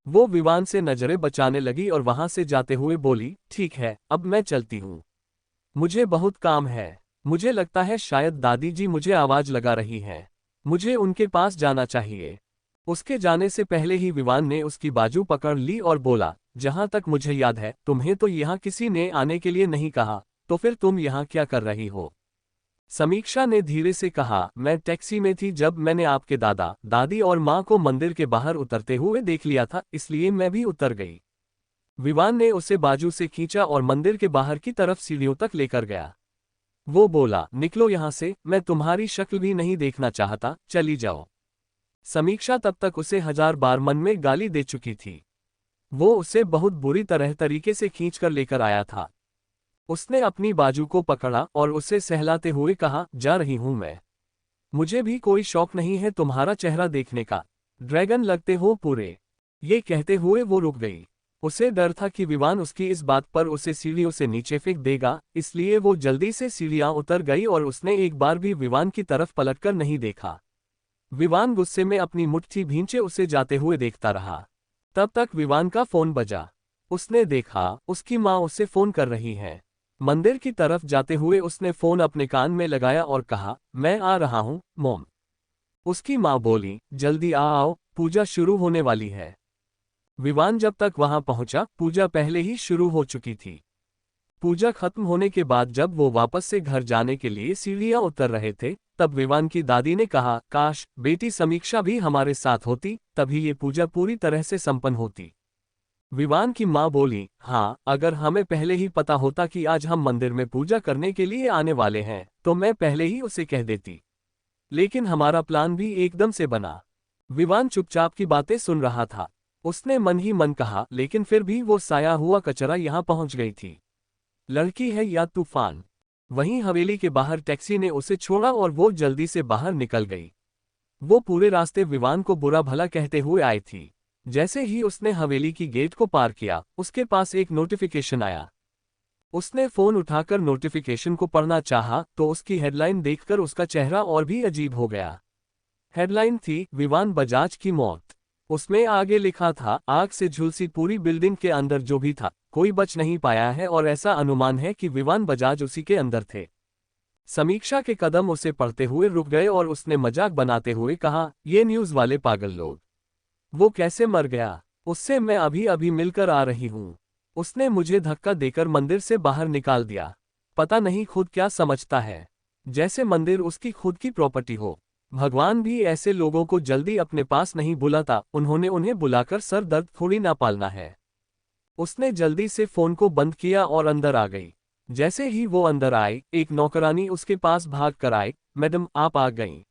वो विवान से नजरें बचाने लगी और वहां से जाते हुए बोली, ठीक है, अब मैं चलती हूँ। मुझे बहुत काम है। मुझे लगता है शायद दादी जी मुझे आवाज लगा रही हैं। मुझे उनके पास जाना चाहिए। उसके जाने से पहले ही विवान ने उसकी बाजू पकड़ ली और बोला, जहां तक मुझे याद है तुम्हें तो यहाँ किसी ने आने के लिए नहीं कहा, तो फिर तुम यहाँ क्या कर रही हो? समीक्षा ने धीरे से कहा, मैं टैक्सी में थी जब मैंने आपके दादा दादी और माँ को मंदिर के बाहर उतरते हुए देख लिया था, इसलिए मैं भी उतर गई। विवान ने उसे बाजू से खींचा और मंदिर के बाहर की तरफ सीढ़ियों तक लेकर गया। वो बोला, निकलो यहाँ से, मैं तुम्हारी शक्ल भी नहीं देखना चाहता, चली जाओ। समीक्षा तब तक उसे 1000 बार मन में गाली दे चुकी थी। वो उसे बहुत बुरी तरह तरीके से खींचकर लेकर आया था। उसने अपनी बाजू को पकड़ा और उसे सहलाते हुए कहा, जा रही हूं मैं। मुझे भी कोई शौक नहीं है तुम्हारा चेहरा देखने का। ड्रैगन लगते हो पूरे। ये कहते हुए वो रुक गई। उसे डर था कि विवान उसकी इस बात पर उसे सीढ़ियों से नीचे फेंक देगा, इसलिए वो जल्दी से सीढ़ियां उतर गई और उसने एक बार भी विवान की तरफ पलटकर नहीं देखा। विवान गुस्से में अपनी मुट्ठी भींचे उसे जाते हुए देखता रहा। तब तक विवान का फोन बजा। उसने देखा उसकी माँ उससे फोन कर रही है। मंदिर की तरफ जाते हुए उसने फोन अपने कान में लगाया और कहा, मैं आ रहा हूँ मॉम। उसकी माँ बोली, जल्दी आओ, पूजा शुरू होने वाली है। विवान जब तक वहां पहुंचा, पूजा पहले ही शुरू हो चुकी थी। पूजा खत्म होने के बाद जब वो वापस से घर जाने के लिए सीढ़ियां उतर रहे थे, तब विवान की दादी ने कहा, काश बेटी समीक्षा भी हमारे साथ होती, तभी ये पूजा पूरी तरह से संपन्न होती। विवान की मां बोली, हाँ, अगर हमें पहले ही पता होता कि आज हम मंदिर में पूजा करने के लिए आने वाले हैं, तो मैं पहले ही उसे कह देती। लेकिन हमारा प्लान भी एकदम से बना। विवान चुपचाप की बातें सुन रहा था। उसने मन ही मन कहा, लेकिन फिर भी वो साया हुआ कचरा यहाँ पहुंच गई थी। लड़की है या तूफान। वहीं हवेली के बाहर टैक्सी ने उसे छोड़ा और वो जल्दी से बाहर निकल गई। वो पूरे रास्ते विवान को बुरा भला कहते हुए आई थी। जैसे ही उसने हवेली की गेट को पार किया, उसके पास एक नोटिफिकेशन आया। उसने फोन उठाकर नोटिफिकेशन को पढ़ना चाहा तो उसकी हेडलाइन देखकर उसका चेहरा और भी अजीब हो गया। हेडलाइन थी, विवान बजाज की मौत। उसमें आगे लिखा था, आग से झुलसी पूरी बिल्डिंग के अंदर जो भी था, कोई बच नहीं पाया है और ऐसा अनुमान है कि विवान बजाज उसी के अंदर थे। समीक्षा के कदम उसे पढ़ते हुए रुक गए और उसने मजाक बनाते हुए कहा, ये न्यूज़ वाले पागल लोग। वो कैसे मर गया? उससे मैं अभी अभी मिलकर आ रही हूँ। उसने मुझे धक्का देकर मंदिर से बाहर निकाल दिया। पता नहीं खुद क्या समझता है, जैसे मंदिर उसकी खुद की प्रॉपर्टी हो। भगवान भी ऐसे लोगों को जल्दी अपने पास नहीं बुलाता, उन्होंने उन्हें बुलाकर सर दर्द थोड़ी ना पालना है। उसने जल्दी से फोन को बंद किया और अंदर आ गई। जैसे ही वो अंदर आई, एक नौकरानी उसके पास भाग कर आई, मैडम आप आ गईं।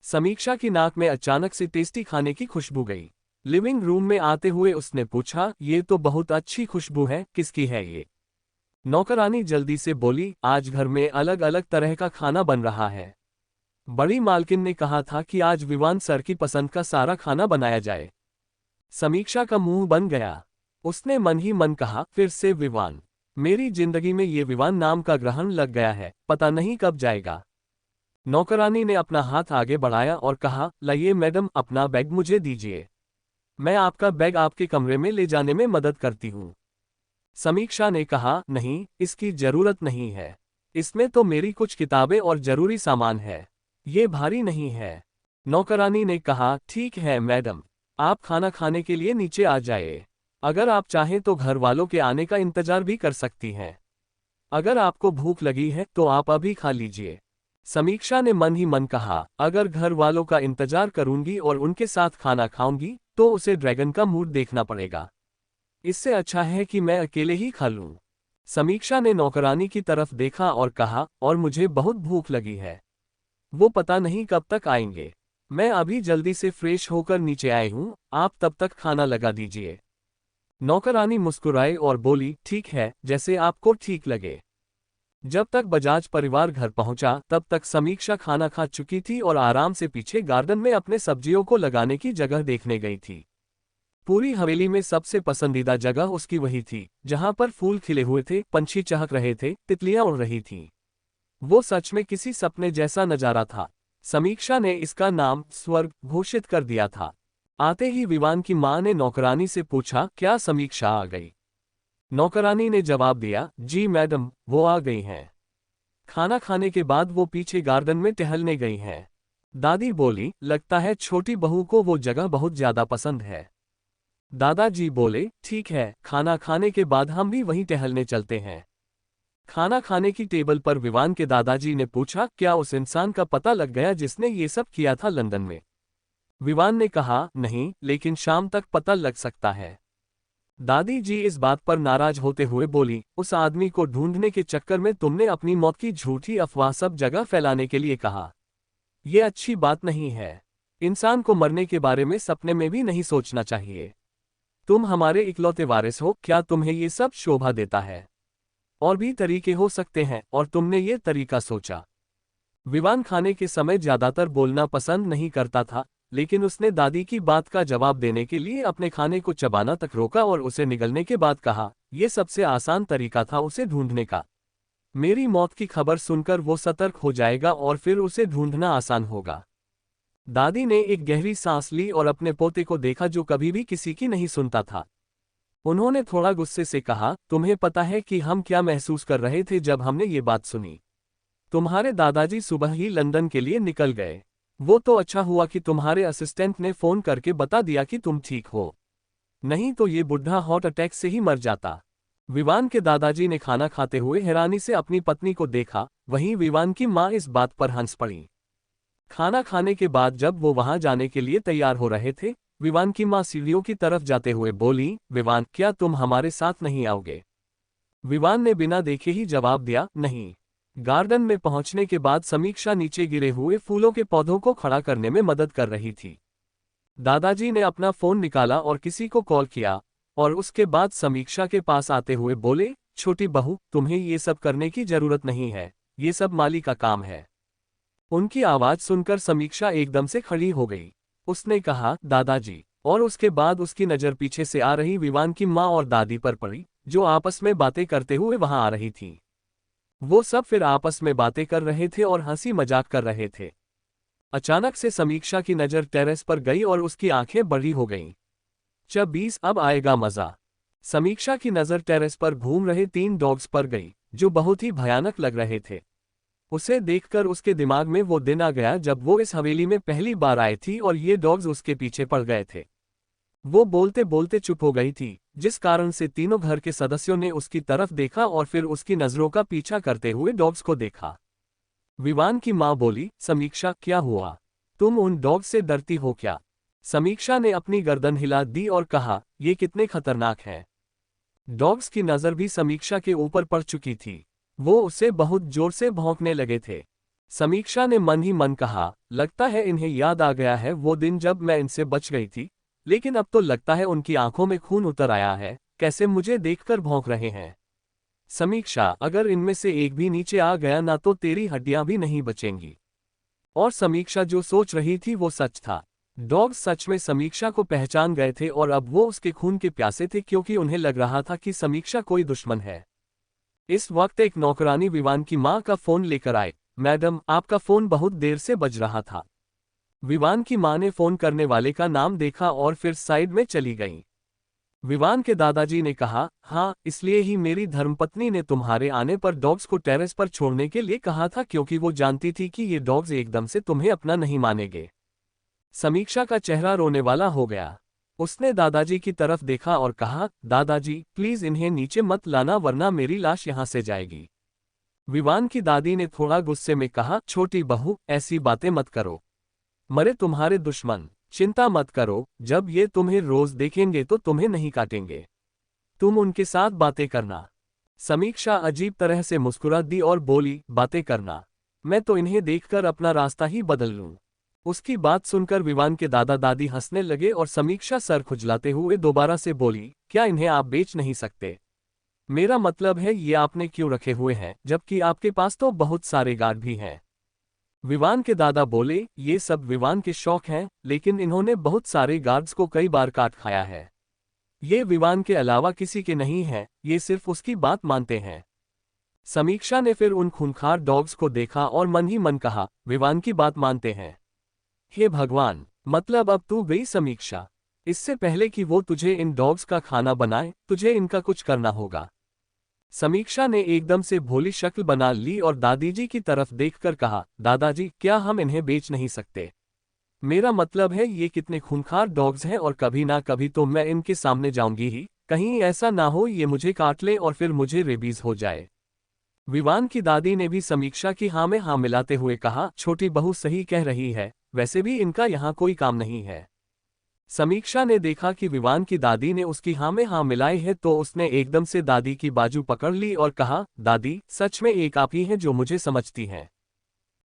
समीक्षा की नाक में अचानक से टेस्टी खाने की खुशबू गई। लिविंग रूम में आते हुए उसने पूछा, ये तो बहुत अच्छी खुशबू है, किसकी है ये? नौकरानी जल्दी से बोली, आज घर में अलग अलग तरह का खाना बन रहा है। बड़ी मालकिन ने कहा था कि आज विवान सर की पसंद का सारा खाना बनाया जाए। समीक्षा का मुंह बन गया। उसने मन ही मन कहा, फिर से विवान। मेरी जिंदगी में ये विवान नाम का ग्रहण लग गया है, पता नहीं कब जाएगा। नौकरानी ने अपना हाथ आगे बढ़ाया और कहा, लाइए मैडम, अपना बैग मुझे दीजिए। मैं आपका बैग आपके कमरे में ले जाने में मदद करती हूँ। समीक्षा ने कहा, नहीं, इसकी जरूरत नहीं है। इसमें तो मेरी कुछ किताबें और जरूरी सामान है। ये भारी नहीं है। नौकरानी ने कहा, ठीक है मैडम, आप खाना खाने के लिए नीचे आ जाइए। अगर आप चाहें तो घर वालों के आने का इंतजार भी कर सकती हैं। अगर आपको भूख लगी है तो आप अभी खा लीजिए। समीक्षा ने मन ही मन कहा, अगर घर वालों का इंतजार करूंगी और उनके साथ खाना खाऊंगी तो उसे ड्रैगन का मूड देखना पड़ेगा। इससे अच्छा है कि मैं अकेले ही खा लूं। समीक्षा ने नौकरानी की तरफ देखा और कहा, और मुझे बहुत भूख लगी है। वो पता नहीं कब तक आएंगे। मैं अभी जल्दी से फ्रेश होकर नीचे आई हूं, आप तब तक खाना लगा दीजिए। नौकरानी मुस्कुराई और बोली, ठीक है, जैसे आपको ठीक लगे। जब तक बजाज परिवार घर पहुंचा तब तक समीक्षा खाना खा चुकी थी और आराम से पीछे गार्डन में अपने सब्जियों को लगाने की जगह देखने गई थी। पूरी हवेली में सबसे पसंदीदा जगह उसकी वही थी, जहां पर फूल खिले हुए थे, पंछी चहक रहे थे, तितलियां उड़ रही थीं। वो सच में किसी सपने जैसा नजारा था। समीक्षा ने इसका नाम स्वर्ग घोषित कर दिया था। आते ही विवान की मां ने नौकरानी से पूछा, क्या समीक्षा आ गई? नौकरानी ने जवाब दिया, जी मैडम, वो आ गई हैं। खाना खाने के बाद वो पीछे गार्डन में टहलने गई हैं। दादी बोली, लगता है छोटी बहू को वो जगह बहुत ज्यादा पसंद है। दादाजी बोले, ठीक है, खाना खाने के बाद हम भी वहीं टहलने चलते हैं। खाना खाने की टेबल पर विवान के दादाजी ने पूछा, क्या उस इंसान का पता लग गया जिसने ये सब किया था लंदन में? विवान ने कहा, नहीं, लेकिन शाम तक पता लग सकता है। दादी जी इस बात पर नाराज होते हुए बोली, उस आदमी को ढूंढने के चक्कर में तुमने अपनी मौत की झूठी अफवाह सब जगह फैलाने के लिए कहा। यह अच्छी बात नहीं है। इंसान को मरने के बारे में सपने में भी नहीं सोचना चाहिए। तुम हमारे इकलौते वारिस हो, क्या तुम्हें ये सब शोभा देता है? और भी तरीके हो सकते हैं और तुमने ये तरीका सोचा। विवान खाने के समय ज्यादातर बोलना पसंद नहीं करता था, लेकिन उसने दादी की बात का जवाब देने के लिए अपने खाने को चबाना तक रोका और उसे निगलने के बाद कहा, यह सबसे आसान तरीका था उसे ढूंढने का। मेरी मौत की खबर सुनकर वो सतर्क हो जाएगा और फिर उसे ढूंढना आसान होगा। दादी ने एक गहरी सांस ली और अपने पोते को देखा जो कभी भी किसी की नहीं सुनता था। उन्होंने थोड़ा गुस्से से कहा, तुम्हें पता है कि हम क्या महसूस कर रहे थे जब हमने ये बात सुनी? तुम्हारे दादाजी सुबह ही लंदन के लिए निकल गए। वो तो अच्छा हुआ कि तुम्हारे असिस्टेंट ने फोन करके बता दिया कि तुम ठीक हो, नहीं तो ये बुढ़ा हार्ट अटैक से ही मर जाता। विवान के दादाजी ने खाना खाते हुए हैरानी से अपनी पत्नी को देखा, वहीं विवान की माँ इस बात पर हंस पड़ी। खाना खाने के बाद जब वो वहां जाने के लिए तैयार हो रहे थे, विवान की माँ सीढ़ियों की तरफ जाते हुए बोली, विवान, क्या तुम हमारे साथ नहीं आओगे? विवान ने बिना देखे ही जवाब दिया, नहीं। गार्डन में पहुंचने के बाद समीक्षा नीचे गिरे हुए फूलों के पौधों को खड़ा करने में मदद कर रही थी। दादाजी ने अपना फोन निकाला और किसी को कॉल किया, और उसके बाद समीक्षा के पास आते हुए बोले, छोटी बहू, तुम्हें ये सब करने की जरूरत नहीं है, ये सब माली का काम है। उनकी आवाज सुनकर समीक्षा एकदम से खड़ी हो गई। उसने कहा, दादाजी, और उसके बाद उसकी नजर पीछे से आ रही विवान की माँ और दादी पर पड़ी, जो आपस में बातें करते हुए वहां आ रही थीं। वो सब फिर आपस में बातें कर रहे थे और हंसी मजाक कर रहे थे। अचानक से समीक्षा की नजर टेरेस पर गई और उसकी आंखें बड़ी हो गईं। 20 अब आएगा मजा। समीक्षा की नजर टेरेस पर घूम रहे 3 डॉग्स पर गई, जो बहुत ही भयानक लग रहे थे। उसे देखकर उसके दिमाग में वो दिन आ गया जब वो इस हवेली में पहली बार आई थी और ये डॉग्स उसके पीछे पड़ गए थे। वो बोलते बोलते चुप हो गई थी, जिस कारण से तीनों घर के सदस्यों ने उसकी तरफ देखा और फिर उसकी नजरों का पीछा करते हुए डॉग्स को देखा। विवान की मां बोली, समीक्षा, क्या हुआ? तुम उन डॉग्स से डरती हो क्या? समीक्षा ने अपनी गर्दन हिला दी और कहा, ये कितने खतरनाक हैं। डॉग्स की नजर भी समीक्षा के ऊपर पड़ चुकी थी। वो उसे बहुत जोर से भौंकने लगे थे। समीक्षा ने मन ही मन कहा, लगता है इन्हें याद आ गया है वो दिन जब मैं इनसे बच गई थी, लेकिन अब तो लगता है उनकी आंखों में खून उतर आया है, कैसे मुझे देखकर भौंक रहे हैं। समीक्षा, अगर इनमें से एक भी नीचे आ गया ना तो तेरी हड्डियां भी नहीं बचेंगी। और समीक्षा जो सोच रही थी वो सच था। डॉग्स सच में समीक्षा को पहचान गए थे और अब वो उसके खून के प्यासे थे, क्योंकि उन्हें लग रहा था कि समीक्षा कोई दुश्मन है। इस वक्त एक नौकरानी विवान की मां का फोन लेकर आए। मैडम, आपका फोन बहुत देर से बज रहा था। विवान की मां ने फोन करने वाले का नाम देखा और फिर साइड में चली गईं। विवान के दादाजी ने कहा, हाँ, इसलिए ही मेरी धर्मपत्नी ने तुम्हारे आने पर डॉग्स को टेरेस पर छोड़ने के लिए कहा था, क्योंकि वो जानती थी कि ये डॉग्स एकदम से तुम्हें अपना नहीं मानेंगे। समीक्षा का चेहरा रोने वाला हो गया। उसने दादाजी की तरफ देखा और कहा, दादाजी, प्लीज इन्हें नीचे मत लाना वरना मेरी लाश यहां से जाएगी। विवान की दादी ने थोड़ा गुस्से में कहा, छोटी बहू, ऐसी बातें मत करो। मरे तुम्हारे दुश्मन, चिंता मत करो, जब ये तुम्हें रोज देखेंगे तो तुम्हें नहीं काटेंगे। तुम उनके साथ बातें करना। समीक्षा अजीब तरह से मुस्कुरा दी और बोली, बातें करना? मैं तो इन्हें देखकर अपना रास्ता ही बदल लूं। उसकी बात सुनकर विवान के दादा दादी हंसने लगे और समीक्षा सर खुजलाते हुए दोबारा से बोली, क्या इन्हें आप बेच नहीं सकते? मेरा मतलब है, ये आपने क्यों रखे हुए हैं, जबकि आपके पास तो बहुत सारे गार्ड भी हैं। विवान के दादा बोले, ये सब विवान के शौक हैं, लेकिन इन्होंने बहुत सारे गार्ड्स को कई बार काट खाया है। ये विवान के अलावा किसी के नहीं हैं, ये सिर्फ उसकी बात मानते हैं। समीक्षा ने फिर उन खूंखार डॉग्स को देखा और मन ही मन कहा, विवान की बात मानते हैं। हे भगवान, मतलब अब तू गई समीक्षा। इससे पहले कि वो तुझे इन डॉग्स का खाना बनाए, तुझे इनका कुछ करना होगा। समीक्षा ने एकदम से भोली शक्ल बना ली और दादीजी की तरफ देखकर कहा, दादाजी, क्या हम इन्हें बेच नहीं सकते? मेरा मतलब है, ये कितने खूंखार डॉग्स हैं और कभी ना कभी तो मैं इनके सामने जाऊंगी ही, कहीं ऐसा ना हो ये मुझे काट ले और फिर मुझे रेबीज हो जाए। विवान की दादी ने भी समीक्षा की हाँ में हाँ मिलाते हुए कहा, छोटी बहू सही कह रही है, वैसे भी इनका यहाँ कोई काम नहीं है। समीक्षा ने देखा कि विवान की दादी ने उसकी हाँ में हाँ मिलाई है, तो उसने एकदम से दादी की बाजू पकड़ ली और कहा, दादी, सच में एक आप ही हैं जो मुझे समझती हैं।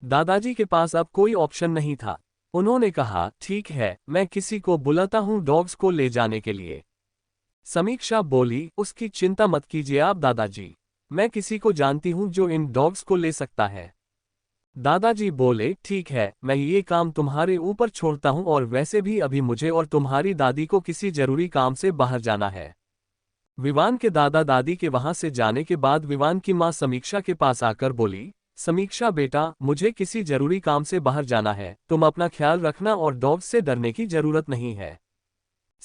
दादाजी के पास अब कोई ऑप्शन नहीं था। उन्होंने कहा, ठीक है, मैं किसी को बुलाता हूँ डॉग्स को ले जाने के लिए। समीक्षा बोली, उसकी चिंता मत कीजिए आप दादाजी, मैं किसी को जानती हूँ जो इन डॉग्स को ले सकता है। दादाजी बोले, ठीक है, मैं ये काम तुम्हारे ऊपर छोड़ता हूँ और वैसे भी अभी मुझे और तुम्हारी दादी को किसी जरूरी काम से बाहर जाना है। विवान के दादा दादी के वहां से जाने के बाद विवान की मां समीक्षा के पास आकर बोली, समीक्षा बेटा, मुझे किसी जरूरी काम से बाहर जाना है, तुम अपना ख्याल रखना और डॉग्स से डरने की जरूरत नहीं है।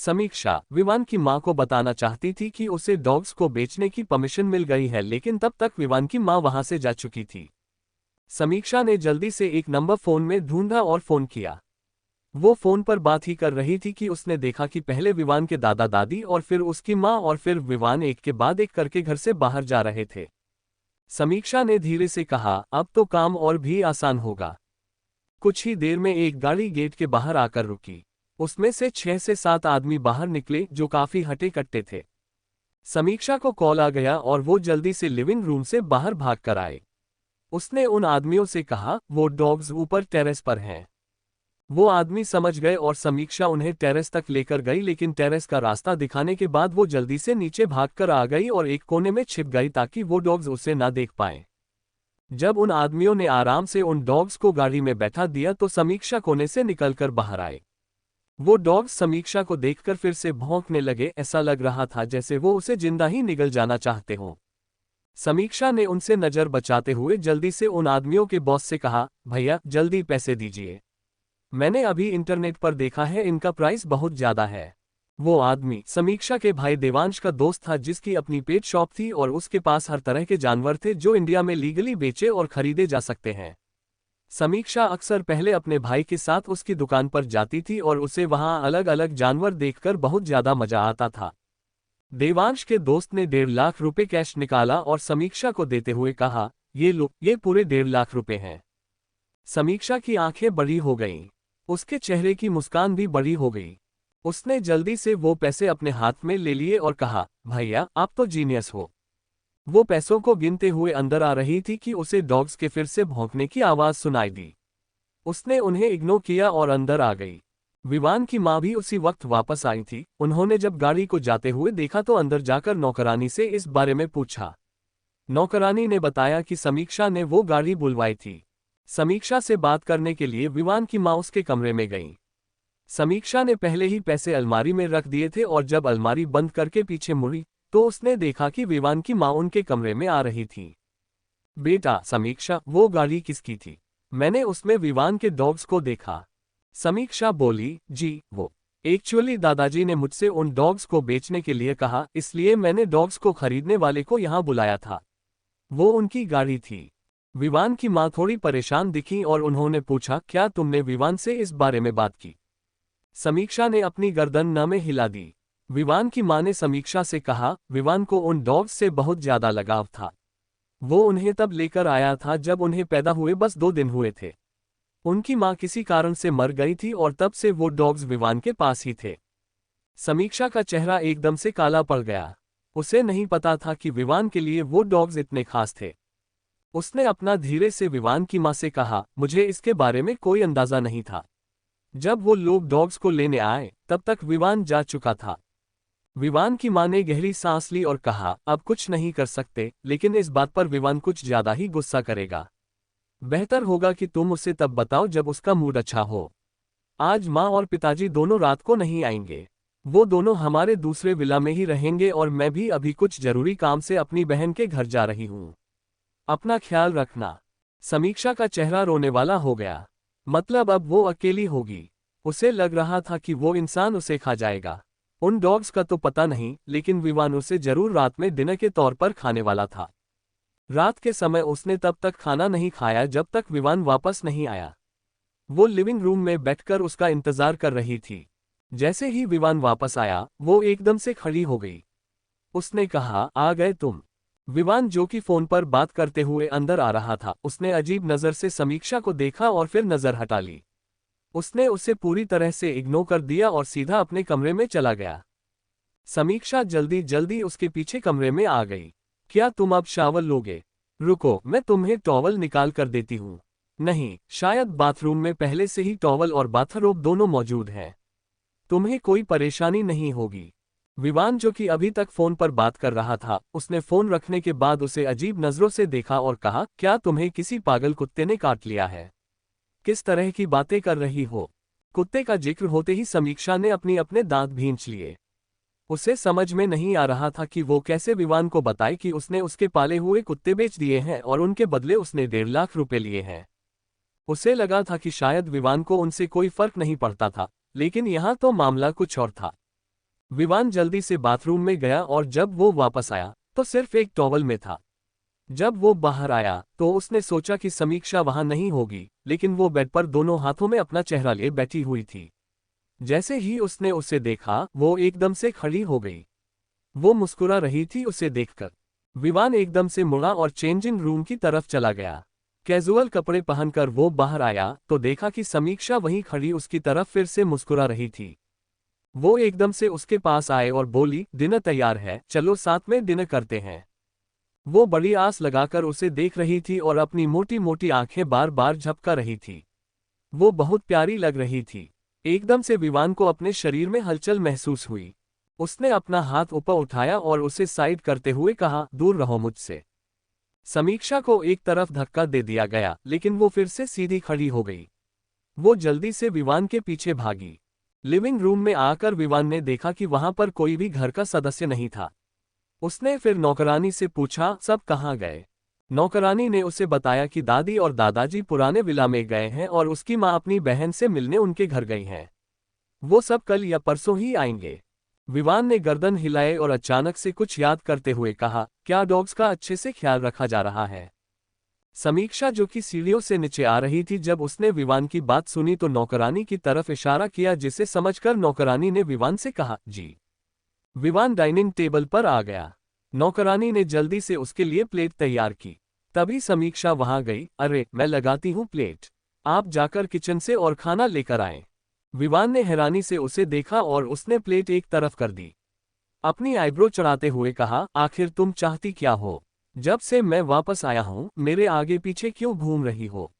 समीक्षा विवान की मां को बताना चाहती थी कि उसे डॉग्स को बेचने की परमिशन मिल गई है, लेकिन तब तक विवान की मां वहां से जा चुकी थी। समीक्षा ने जल्दी से एक नंबर फोन में ढूंढा और फोन किया। वो फोन पर बात ही कर रही थी कि उसने देखा कि पहले विवान के दादा दादी और फिर उसकी मां और फिर विवान एक के बाद एक करके घर से बाहर जा रहे थे। समीक्षा ने धीरे से कहा, अब तो काम और भी आसान होगा। कुछ ही देर में एक गाड़ी गेट के बाहर आकर रुकी। उसमें से 6 से 7 आदमी बाहर निकले जो काफी हटे कट्टे थे। समीक्षा को कॉल आ गया और वो जल्दी से लिविंग रूम से बाहर भाग कर आए। उसने उन आदमियों से कहा, वो डॉग्स ऊपर टेरेस पर हैं। वो आदमी समझ गए और समीक्षा उन्हें टेरेस तक लेकर गई, लेकिन टेरेस का रास्ता दिखाने के बाद वो जल्दी से नीचे भागकर आ गई और एक कोने में छिप गई ताकि वो डॉग्स उसे ना देख पाएं। जब उन आदमियों ने आराम से उन डॉग्स को गाड़ी में बैठा दिया तो समीक्षा कोने से निकलकर बाहर आए। वो डॉग्स समीक्षा को देखकर फिर से भौंकने लगे। ऐसा लग रहा था जैसे वो उसे जिंदा ही निगल जाना चाहते हों। समीक्षा ने उनसे नजर बचाते हुए जल्दी से उन आदमियों के बॉस से कहा, भैया जल्दी पैसे दीजिए। मैंने अभी इंटरनेट पर देखा है, इनका प्राइस बहुत ज्यादा है। वो आदमी समीक्षा के भाई देवांश का दोस्त था जिसकी अपनी पेट शॉप थी और उसके पास हर तरह के जानवर थे जो इंडिया में लीगली बेचे और खरीदे जा सकते हैं। समीक्षा अक्सर पहले अपने भाई के साथ उसकी दुकान पर जाती थी और उसे वहां अलग अलग जानवर देखकर बहुत ज्यादा मजा आता था। देवांश के दोस्त ने 1.5 लाख रुपए कैश निकाला और समीक्षा को देते हुए कहा, ये लो, ये पूरे 1.5 लाख रुपए हैं। समीक्षा की आंखें बड़ी हो गईं। उसके चेहरे की मुस्कान भी बड़ी हो गई। उसने जल्दी से वो पैसे अपने हाथ में ले लिए और कहा, भैया आप तो जीनियस हो। वो पैसों को गिनते हुए अंदर आ रही थी कि उसे डॉग्स के फिर से भौंकने की आवाज सुनाई दी। उसने उन्हें इग्नोर किया और अंदर आ गई। विवान की मां भी उसी वक्त वापस आई थी। उन्होंने जब गाड़ी को जाते हुए देखा तो अंदर जाकर नौकरानी से इस बारे में पूछा। नौकरानी ने बताया कि समीक्षा ने वो गाड़ी बुलवाई थी। समीक्षा से बात करने के लिए विवान की मां उसके कमरे में गई। समीक्षा ने पहले ही पैसे अलमारी में रख दिए थे और जब अलमारी बंद करके पीछे मुड़ी तो उसने देखा कि विवान की मां उनके कमरे में आ रही थी। बेटा समीक्षा, वो गाड़ी किसकी थी? मैंने उसमें विवान के डॉग्स को देखा। समीक्षा बोली, जी वो एक्चुअली दादाजी ने मुझसे उन डॉग्स को बेचने के लिए कहा, इसलिए मैंने डॉग्स को खरीदने वाले को यहां बुलाया था। वो उनकी गाड़ी थी। विवान की मां थोड़ी परेशान दिखी और उन्होंने पूछा, क्या तुमने विवान से इस बारे में बात की? समीक्षा ने अपनी गर्दन न में हिला दी। विवान की मां ने समीक्षा से कहा, विवान को उन डॉग्स से बहुत ज्यादा लगाव था। वो उन्हें तब लेकर आया था जब उन्हें पैदा हुए बस 2 दिन हुए थे। उनकी मां किसी कारण से मर गई थी और तब से वो डॉग्स विवान के पास ही थे। समीक्षा का चेहरा एकदम से काला पड़ गया। उसे नहीं पता था कि विवान के लिए वो डॉग्स इतने खास थे। उसने अपना धीरे से विवान की मां से कहा, मुझे इसके बारे में कोई अंदाजा नहीं था। जब वो लोग डॉग्स को लेने आए तब तक विवान जा चुका था। विवान की मां ने गहरी सांस ली और कहा, अब कुछ नहीं कर सकते, लेकिन इस बात पर विवान कुछ ज्यादा ही गुस्सा करेगा। बेहतर होगा कि तुम उसे तब बताओ जब उसका मूड अच्छा हो। आज मां और पिताजी दोनों रात को नहीं आएंगे। वो दोनों हमारे दूसरे विला में ही रहेंगे और मैं भी अभी कुछ जरूरी काम से अपनी बहन के घर जा रही हूँ। अपना ख्याल रखना। समीक्षा का चेहरा रोने वाला हो गया। मतलब अब वो अकेली होगी। उसे लग रहा था कि वो इंसान उसे खा जाएगा। उन डॉग्स का तो पता नहीं, लेकिन विवान उसे जरूर रात में डिनर के तौर पर खाने वाला था। रात के समय उसने तब तक खाना नहीं खाया जब तक विवान वापस नहीं आया। वो लिविंग रूम में बैठकर उसका इंतजार कर रही थी। जैसे ही विवान वापस आया वो एकदम से खड़ी हो गई। उसने कहा, आ गए तुम? विवान जो कि फोन पर बात करते हुए अंदर आ रहा था, उसने अजीब नजर से समीक्षा को देखा और फिर नजर हटा ली। उसने उसे पूरी तरह से इग्नोर कर दिया और सीधा अपने कमरे में चला गया। समीक्षा जल्दी जल्दी उसके पीछे कमरे में आ गई। क्या तुम अब शावर लोगे? रुको, मैं तुम्हें टॉवल निकाल कर देती हूँ। नहीं, शायद बाथरूम में पहले से ही टॉवल और बाथरोब दोनों मौजूद हैं। तुम्हें कोई परेशानी नहीं होगी। विवान जो कि अभी तक फोन पर बात कर रहा था, उसने फोन रखने के बाद उसे अजीब नजरों से देखा और कहा, क्या तुम्हें किसी पागल कुत्ते ने काट लिया है? किस तरह की बातें कर रही हो? कुत्ते का जिक्र होते ही समीक्षा ने अपने दांत भींच लिए। उसे समझ में नहीं आ रहा था कि वो कैसे विवान को बताए कि उसने उसके पाले हुए कुत्ते बेच दिए हैं और उनके बदले उसने 1.5 लाख रुपए लिए हैं। उसे लगा था कि शायद विवान को उनसे कोई फर्क नहीं पड़ता था, लेकिन यहाँ तो मामला कुछ और था। विवान जल्दी से बाथरूम में गया और जब वो वापस आया तो सिर्फ एक टॉवल में था। जब वो बाहर आया तो उसने सोचा कि समीक्षा वहां नहीं होगी, लेकिन वो बेड पर दोनों हाथों में अपना चेहरा लिए बैठी हुई थी। जैसे ही उसने उसे देखा वो एकदम से खड़ी हो गई। वो मुस्कुरा रही थी उसे देखकर। विवान एकदम से मुड़ा और चेंजिंग रूम की तरफ चला गया। कैजुअल कपड़े पहनकर वो बाहर आया तो देखा कि समीक्षा वहीं खड़ी उसकी तरफ फिर से मुस्कुरा रही थी। वो एकदम से उसके पास आए और बोली, डिनर तैयार है, चलो साथ में डिनर करते हैं। वो बड़ी आस लगाकर उसे देख रही थी और अपनी मोटी मोटी आंखें बार बार झपका रही थी। वो बहुत प्यारी लग रही थी। एकदम से विवान को अपने शरीर में हलचल महसूस हुई। उसने अपना हाथ ऊपर उठाया और उसे साइड करते हुए कहा, दूर रहो मुझसे। समीक्षा को एक तरफ धक्का दे दिया गया, लेकिन वो फिर से सीधी खड़ी हो गई। वो जल्दी से विवान के पीछे भागी। लिविंग रूम में आकर विवान ने देखा कि वहां पर कोई भी घर का सदस्य नहीं था। उसने फिर नौकरानी से पूछा, सब कहाँ गए? नौकरानी ने उसे बताया कि दादी और दादाजी पुराने विला में गए हैं और उसकी माँ अपनी बहन से मिलने उनके घर गई हैं। वो सब कल या परसों ही आएंगे। विवान ने गर्दन हिलाए और अचानक से कुछ याद करते हुए कहा, क्या डॉग्स का अच्छे से ख्याल रखा जा रहा है? समीक्षा जो कि सीढ़ियों से नीचे आ रही थी, जब उसने विवान की बात सुनी तो नौकरानी की तरफ इशारा किया, जिसे समझकर नौकरानी ने विवान से कहा, जी। विवान डाइनिंग टेबल पर आ गया। नौकरानी ने जल्दी से उसके लिए प्लेट तैयार की। तभी समीक्षा वहां गई। अरे, मैं लगाती हूँ प्लेट, आप जाकर किचन से और खाना लेकर आएं। विवान ने हैरानी से उसे देखा और उसने प्लेट एक तरफ कर दी। अपनी आईब्रो चढ़ाते हुए कहा, आखिर तुम चाहती क्या हो? जब से मैं वापस आया हूं मेरे आगे पीछे क्यों घूम रही हो?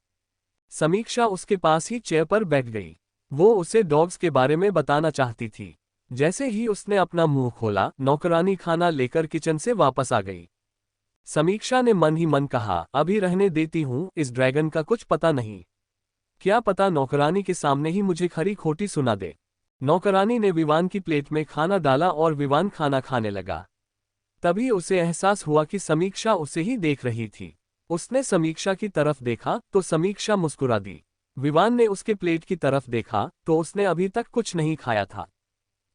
समीक्षा उसके पास ही चेयर पर बैठ गई। वो उसे डॉग्स के बारे में बताना चाहती थी। जैसे ही उसने अपना मुंह खोला, नौकरानी खाना लेकर किचन से वापस आ गई। समीक्षा ने मन ही मन कहा, अभी रहने देती हूं, इस ड्रैगन का कुछ पता नहीं, क्या पता नौकरानी के सामने ही मुझे खरी खोटी सुना दे। नौकरानी ने विवान की प्लेट में खाना डाला और विवान खाना खाने लगा। तभी उसे एहसास हुआ कि समीक्षा उसे ही देख रही थी। उसने समीक्षा की तरफ देखा तो समीक्षा मुस्कुरा दी। विवान ने उसके प्लेट की तरफ देखा तो उसने अभी तक कुछ नहीं खाया था।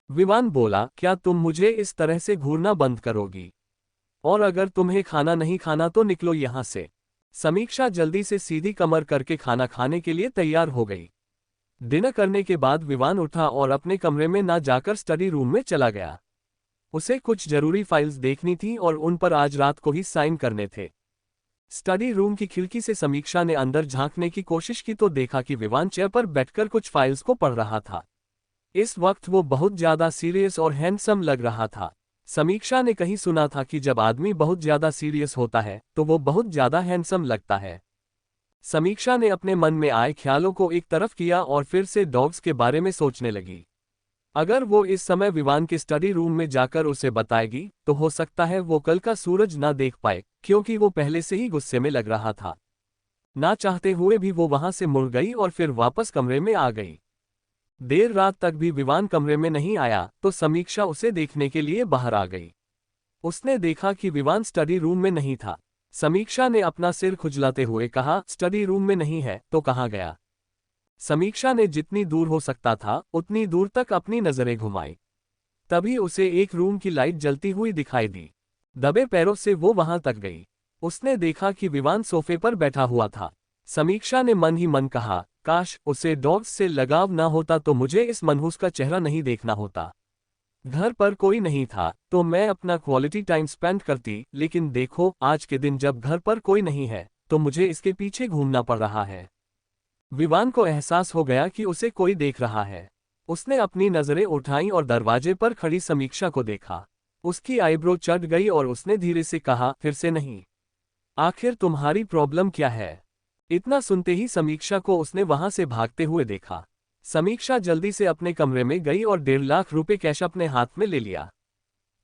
विवान बोला, क्या तुम मुझे इस तरह से घूरना बंद करोगी? और अगर तुम्हें खाना नहीं खाना तो निकलो यहां से। समीक्षा जल्दी से सीधी कमर करके खाना खाने के लिए तैयार हो गई। डिनर करने के बाद विवान उठा और अपने कमरे में ना जाकर स्टडी रूम में चला गया। उसे कुछ जरूरी फाइल्स देखनी थी और उन पर आज रात को ही साइन करने थे। स्टडी रूम की खिड़की से समीक्षा ने अंदर झांकने की कोशिश की तो देखा कि विवान चेयर पर बैठकर कुछ फाइल्स को पढ़ रहा था। इस वक्त वो बहुत ज्यादा सीरियस और हैंडसम लग रहा था। समीक्षा ने कहीं सुना था कि जब आदमी बहुत ज्यादा सीरियस होता है तो वो बहुत ज्यादा हैंडसम लगता है। समीक्षा ने अपने मन में आए ख्यालों को एक तरफ किया और फिर से डॉग्स के बारे में सोचने लगी। अगर वो इस समय विवान के स्टडी रूम में जाकर उसे बताएगी तो हो सकता है वो कल का सूरज ना देख पाए, क्योंकि वो पहले से ही गुस्से में लग रहा था। ना चाहते हुए भी वो वहां से मुड़ गई और फिर वापस कमरे में आ गई। देर रात तक भी विवान कमरे में नहीं आया तो समीक्षा उसे देखने के लिए बाहर आ गई। उसने देखा कि विवान स्टडी रूम में नहीं था। समीक्षा ने अपना सिर खुजलाते हुए कहा, स्टडी रूम में नहीं है तो कहाँ गया? समीक्षा ने जितनी दूर हो सकता था उतनी दूर तक अपनी नजरें घुमाई। तभी उसे एक रूम की लाइट जलती हुई दिखाई दी। दबे पैरों से वो वहां तक गई। उसने देखा कि विवान सोफे पर बैठा हुआ था। समीक्षा ने मन ही मन कहा, काश उसे डॉग्स से लगाव ना होता तो मुझे इस मनहूस का चेहरा नहीं देखना होता। घर पर कोई नहीं था तो मैं अपना क्वालिटी टाइम स्पेंड करती, लेकिन देखो आज के दिन जब घर पर कोई नहीं है तो मुझे इसके पीछे घूमना पड़ रहा है। विवान को एहसास हो गया कि उसे कोई देख रहा है। उसने अपनी नजरें उठाईं और दरवाजे पर खड़ी समीक्षा को देखा। उसकी आईब्रो चढ़ गई और उसने धीरे से कहा, फिर से नहीं? आखिर तुम्हारी प्रॉब्लम क्या है? इतना सुनते ही समीक्षा को उसने वहां से भागते हुए देखा। समीक्षा जल्दी से अपने कमरे में गई और 1.5 लाख रुपए कैश अपने हाथ में ले लिया।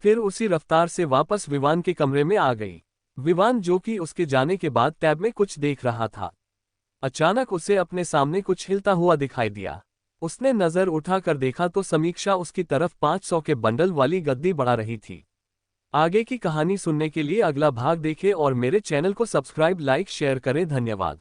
फिर उसी रफ्तार से वापस विवान के कमरे में आ गई। विवान जो कि उसके जाने के बाद टैब में कुछ देख रहा था। अचानक उसे अपने सामने कुछ हिलता हुआ दिखाई दिया। उसने नजर उठाकर देखा तो समीक्षा उसकी तरफ 500 के बंडल वाली गद्दी बढ़ा रही थी। आगे की कहानी सुनने के लिए अगला भाग देखें और मेरे चैनल को सब्सक्राइब, लाइक, शेयर करें। धन्यवाद।